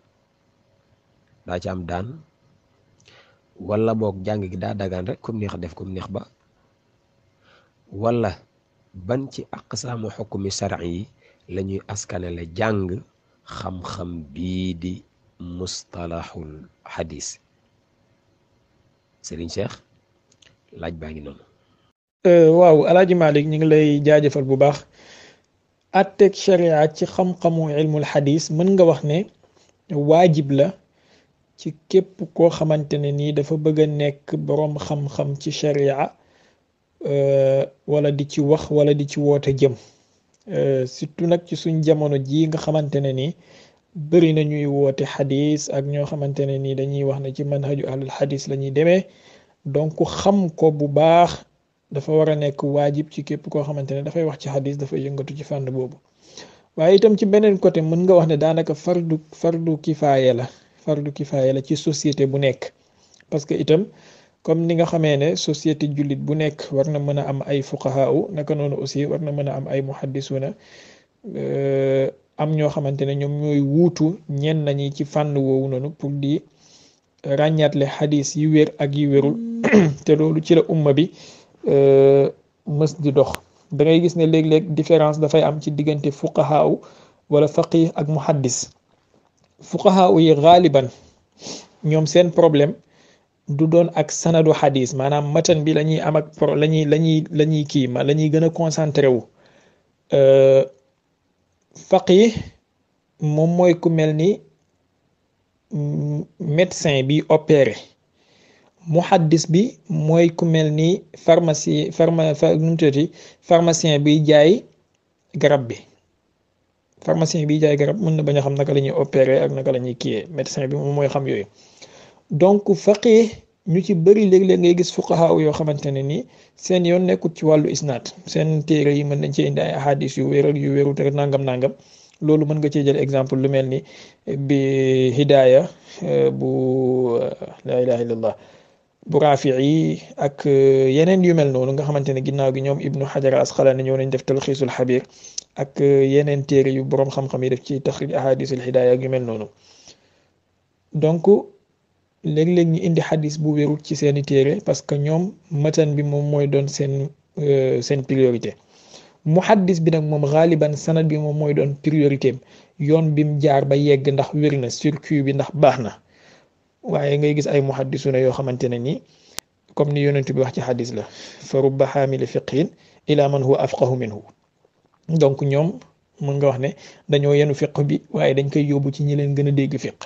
daa ci am daan, wala boog jàng gi daa dagaan rek kum neex def kum neex ba, wala ban ci aqsaamu xukmi shar'i yi la ñuy askanale jàng xam-xam bii di mustalahul xadis. Serigne Cheikh, laaj baa ngi noonu. waaw Alaaji Malik ñu ngi lay jaajëfal bu baax. atteg sharia ci xam-xamu ilmul xadis mën nga wax ne waajib la ci képp koo xamante ne nii dafa bëgg a nekk boroom xam-xam ci sharia, wala di ci wax wala di ci woote jëm. surtout nag ci suñ jamono ji nga xamante ne nii bëri na ñuy woote xadis ak ñoo xamante ne nii dañuy wax ne ci manhaju ahlul xadis la ñuy demee. donc xam ko bu baax dafa war a nekk waajib ci képp koo xamante ne dafay wax ci xadis, dafay yëngatu ci fànn boobu. waaye itam ci beneen côté mën nga wax ne daanaka fardu kifaaya la ci société bu nekk. parce que itam comme ni nga xamee ne société jullit bu nekk war na mën a am ay fuqahaa, naka noonu aussi war na mën a am ay muhaddisuuna, am ñoo xamante ne ñoom ñooy wuutu ñenn nañi ci fànn woowu noonu pour di ràññaatle xadis yi wér ak yi wérul. te loolu ci la umma bi mës di dox. da ngay gis ne léeg-léeg différence dafay am ci diggante fuqahaa wala faqih ak muhaddis. fuqahaa yi xaaliban ñoom seen problème du doon ak sanadu xadis, maanaam matan bi la ñuy am ak la ñuy kii ma la ñuy gën a concentré wu. faqih moom mooy ku mel ni médecin bi opéré. muhaddis bi mooy ku mel ni pharmacien bi jaay garab bi. pharmacien bi jaay garab mën na bañ a xam naka la ñuy opéré ak naka la ñuy kiyee, médecin bi moom mooy xam yooyu. donc faqih ñu ci bëri léeg-léeg ngay gis fuqahaa yoo xamante ne ni seen yoon nekkut ci wàllu isnaad, seen téere yi mën nañ ci indi ay ahadis yu wér ak yu wérut ak nangam. loolu mën nga cee jël exemple lu mel ni bi hidaaya bu la ilaha illallah bu Raafi'i ak yeneen yu mel noonu nga xamante ne ginnaaw gi ñoom Ibnu Hajar Asqalaani ñëw nañ def talxiisul xabiir ak yeneen téere yu boroom xam-xam yi def ci taxrij ahadisul hidaaya ak yu mel noonu. donc léeg-léeg ñu indi xadis bu wérut ci seeni téere parce que ñoom matan bi moom mooy doon seen priorité. muhaddis bi nag moom xaaliban sanad bi moom mooy doon priorité am, yoon bim jaar ba yegg ndax wér na, circuit bi ndax baax na. waaye ngay gis ay muhaddisuna yoo xamante ne nii comme ni yonent bi wax ci xadis la, fa rubba xaamili fiqhin ila man huwa afqahu minhu. donc ñoom mën nga wax ne dañoo yenu fiq bi waaye dañ koy yóbbu ci ñi leen gën a dégg fiq.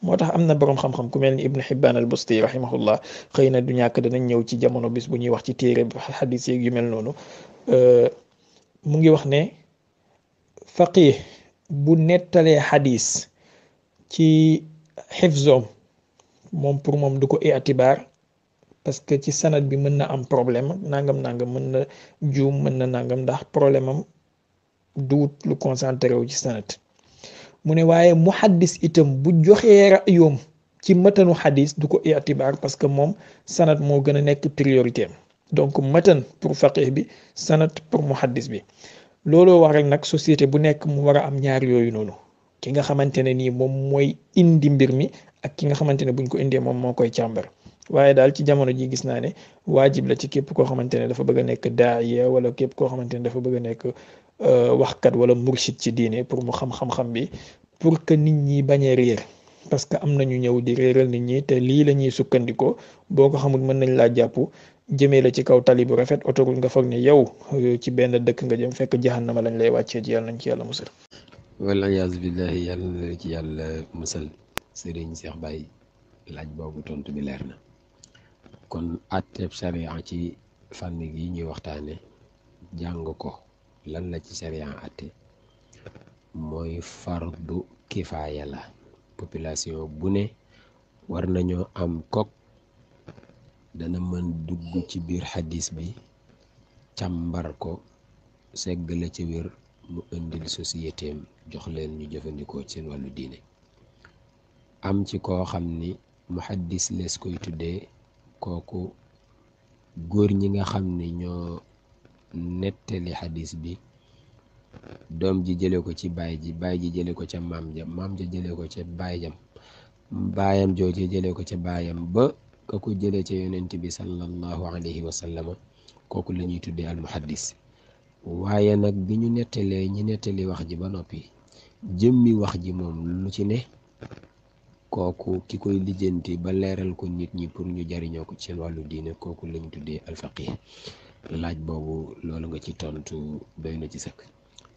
moo tax am na boroom xam-xam ku mel ni Ibn Hibbaan al-Busti rahimahullah, xëy na du ñàkk danañ ñëw ci jamono bis bu ñuy wax ci téere xadis yeeg yu mel noonu. mu ngi wax ne faqih bu nettalee xadis ci xifzoom moom pour moom du ko i'tibaar parce que ci sanad bi mën na am problème nangam mën na juum mën na nangam ndax problème am duut lu concentré wu ci sanad. mu ne waaye muhaddis itam bu joxee ra'yoom ci matanu xadis du ko i'tibaar parce que moom sanad moo gën a nekk priorité am. donc matan pour faqih bi, sanad pour muhaddis bi. looloo wax rek nag société bu nekk mu war a am ñaar yooyu noonu, ki nga xamante ne nii moom mooy indi mbir mi ak ki nga xamante ne buñ ko indee moom moo koy càmbar. waaye daal ci jamono ji gis naa ne waajib la ci képp koo xamante ne dafa bëgg a nekk daaiya wala képp koo xamante ne dafa bëgg a nekk waxkat wala murshid ci diine pour mu xam-xam bi pour que nit ñi bañ a réer. parce que am nañu ñëw di réeral nit ñi te lii la ñuy sukkandikoo boo ko xamul mën nañ laa jàpp jëmee la ci kaw tali bu rafet autoroute nga foog ne yow ci benn dëkk nga jëm fekk jahannama lañ lay wàccee ji yàlla nañ ci yàlla musal. wala yaasu billahi yàlla na ci yàlla musal. Sëriñ Cheikh Baye laaj boobu tontu bi leer na. kon àtteeb sharia ci fànn gi ñuy waxtaane jàng ko lan la ci sharia àtte mooy fardu kifaaya la. population bu ne war nañoo am kok dana mën dugg ci biir xadis bi càmbar ko segg la ci wér mu indil société am jox leen ñu jëfandikoo ci seen wàllu diine. am ci koo xam ni muhaddis lees koy tuddee kooku góor ñi nga xam ni ñoo nettali xadis bi doom ji jële ko ci baay ji jële ko ca maam ja jële ko ca baayam jooje jële ko ca baayam ba ka ko jële ca yonent bi sallallahu alayhi wa sallama kooku la ñuy tuddee al muhaddis. waaye nag bi ñu nettalee ñi nettali wax ji ba noppi jëmmi wax ji moom lu ci ne kooku ki koy lijjanti ba leeral ko nit ñi pour ñu jariñoo ko ci seen wàllu diine kooku la ñu tuddee al faqih. laaj boobu loolu nga ci tontu doy na ci sëkk.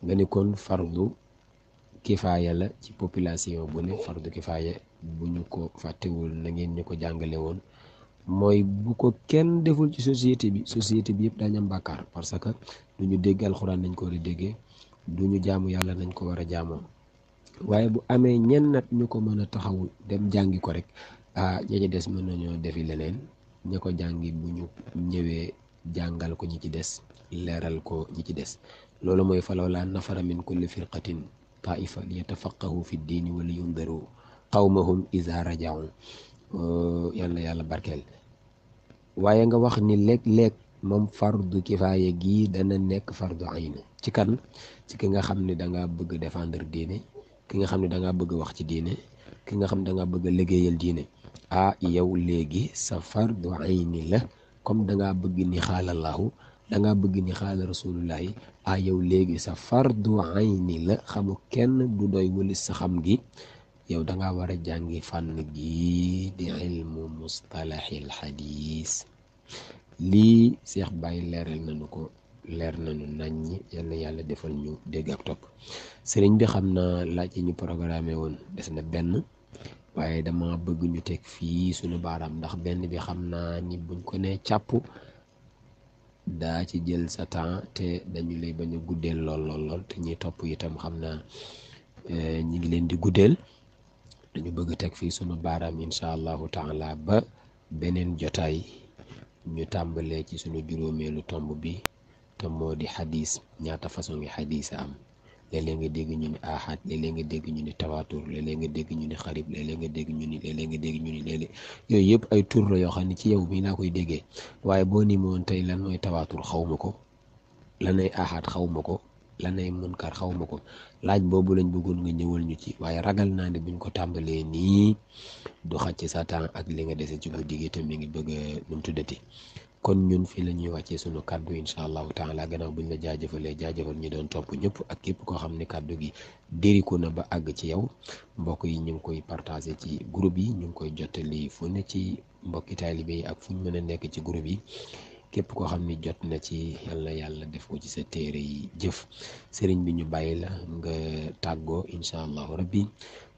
nga ni kon fardu kifaaya la ci population bu ne. fardu kifaaya bu ñu ko fàttewul na ngeen ñu ko jàngale woon mooy bu ko kenn deful ci société bi yëpp daañu am bàkkaar parce que du ñu dégg alxuraan nañ ko war a déggee du ñu jaamu yàlla nañ ko war a jaamoo. waaye bu amee ñenn nat ñu ko mën a taxawul dem jàngi ko rek ña ci des mën nañoo defi leneen ña ko jàngi bu ñu ñëwee jàngal ko ñi ci des leeral ko ñi ci des. loolu mooy falawlaa nafara min kulli firqatin taifa li yatafaqahu fi diini wa li yundaru qawmahum iza raja'u. yàlla barkeel. waaye nga wax ni léeg-léeg moom fardu kifaaya gii dana nekk fardu ayn ci kan ci ki nga xam ne danga bëgg défendre diine, ki nga xam ne danga bëgg wax ci diine, ki nga xam ne danga bëgg liggéeyal diine. yow léegi sa fardu ayni la comme danga bëgg ni xaalallahu danga bëgg ni xaala rasulullahi yow léegi sa fardu ayni la xamu kenn du doy walis sa xam gi. yow danga war a jàngi fànn gi di ilmu mustalahil xadis. lii Cheikh Baye leeral nañu ko leer nañu naññi yàlla defal ñu dégg ak topp. sëriñ bi xam na laaj yi ñu programmé woon des na benn waaye dama bëgg ñu teg fii suñu baaraam ndax benn bi xam naa ni buñ ko nee càpp daa ci jël sa temps te dañu lay bañ a guddeel lool te ñuy topp itam xam naa ñi ngi leen di guddeel. dañu bëgg teg fii sunu baaraam incha allahu taala ba beneen jotaay ñu tàmbalee ci sunu juróomeelu tomb bi te moo di xadis. ñaata façon ngi xadis am. léeg-léeg nga dégg ñu ni ahad, léeg-léeg nga dégg ñu ni tawatur, léeg-léeg nga dégg ñu ni xarib, léeg-léeg nga dégg ñu ni léeg-léeg yooyu yëpp ay tur la yoo xam ne ci yow mii laa koy déggee. waaye boo ni moon tey lan mooy tawatur xawma ko, lanay ahad xawma ko, lanay munkar xawma ko. laaj boobu lañ bëggoon nga ñëwal ñu ci. waaye ragal naa ne buñ ko tàmbalee nii du xaj ci sa temps ak li nga dese ci guddi gi te mi ngi bëgg nu mu tuddati. kon ñun fii la ñuy wàccee sunu kàddu incha allahu taala gannaaw buñ la jaajëfal ñi doon topp ñëpp ak képp koo xam ne kàddu gi dériku na ba àgg ci yow. mbokk yi ñu ngi koy partagé ci groupe yi, ñu ngi koy jottali fu ne ci mbokki taalibe yi ak fu ñu mën a nekk ci groupe yi. képp koo xam ni jot na ci yàlla def ko ci sa téere yi jëf. sëriñ bi ñu bàyyi la nga tàggoo incha allahu rabbi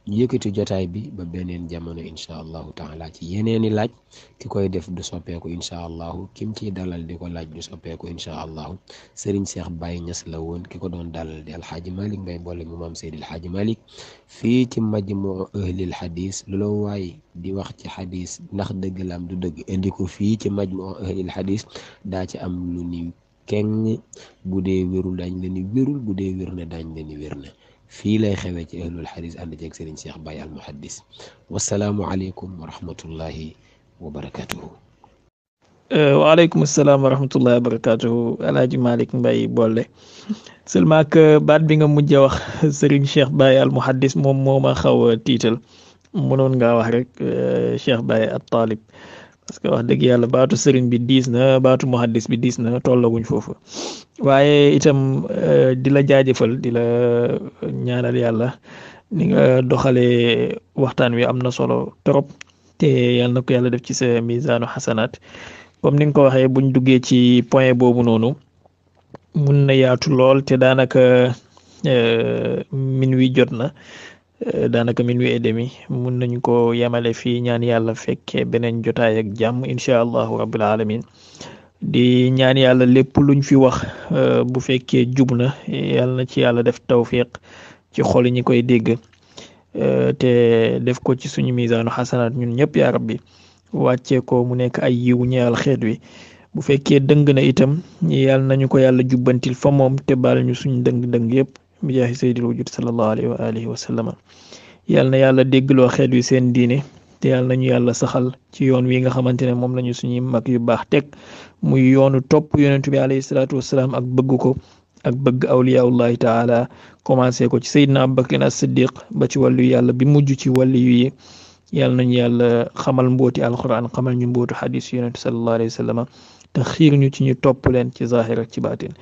ñu yëkkati jotaay bi ba beneen jamono incha allahu taala ci yeneeni laaj. ki koy def du soppeeku incha allahu kim ciy dalal di ko laaj du soppeeku incha allahu. sëriñ Cheikh Baye Niass la woon ki ko doon dalal di alxaaji Malick Mbaye boole mu maam Seydi alxaaji Malick fii ci majmu ahlil xadis. loolu waaye di wax ci xadis ndax dëgg la am du dëgg indi ko fii ci majmu ahlil xadis daa ci am lu ni keng. bu dee wérul daañ la ni wérul, bu dee wér na daañ la ni wér na. fii lay xewee ci ahlul xadis ànd ceeg sëriñ Cheikh Baye al muhaddis. wasalaamu aleykum wa rahmatullahi wa barakatuhu. waaleykum salaam wa rahmatullahi wa barakatuhu. alaaji Malick Mbaye boole seulement que baat bi nga mujj a wax sëriñ Cheikh Baye al muhaddis moom moo ma xaw a tiital. mënoon ngaa wax rek Cheikh Baye at talib parce que wax dëgg yàlla baatu sëriñ bi diis na, baatu muhaddis bi diis na, tollaguñ foofu. waaye itam di la jaajëfal di la ñaanal yàlla ni nga doxalee waxtaan wi am na solo trop te yal na ko yàlla def ci sa misaanu xasanaat comme ni nga ko waxee buñ duggee ci point boobu noonu mun na yaatu lool te daanaka minuit jot na daanaka minuit et demi mun nañ ko yemale fii ñaan yàlla fekkee beneen jotaay ak jàmm incha allahu rabbil alamin di ñaan yàlla lépp luñ fi wax bu fekkee jub na yàlla na ci yàlla def tawfiq ci xol ñi koy dégg te def ko ci suñu misaanu xasanaat ñun ñëpp yaa rabbi wàccee ko mu nekk ay yiw ñeel xeet wi bu fekkee dëng na itam yàlla nañu ko yàlla jubbantil fa moom te baal ñu suñu dëng-dëng yëpp bi jaahi sayyidil wujud sallallahu alayhi wa alihi wa sallama yàlla na yàlla déggloo xeet wi seen diine te yàlla nañu yàlla saxal ci yoon wi nga xamante ne moom lañu suñuy mag yu baax teg muy yoonu topp yonentu bi alayhi salaatu wassalaam ak bëgg ko ak bëgg awliyaullahi taala commencé ko ci Seydina Abubakar as-Siddiq ba ci wàllu yàlla bi mujj ci wàllu yi yàlla nañu yàlla xamal mbooti alquran xamal ñu mbootu xadis yonentu sallallahu alayhi wa sallam te xiir ñu ci ñu topp leen ci zahir ak ci baatin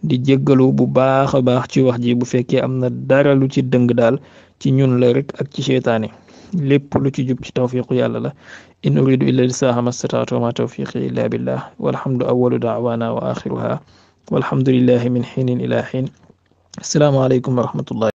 di jéggalu bu baax a baax ci wax ji bu fekkee am na dara lu ci dëng daal ci ñun la rek ak ci seytaane lépp lu ci jub ci tawfiqu yàlla la in uridu illa lislaaha mastataatu wa ma tawfiqi illa billah walhamdu awwalu da'wana wa axiruha walhamdulillahi min xiinin ila xiin assalaamu aleykum wa rahmatullahi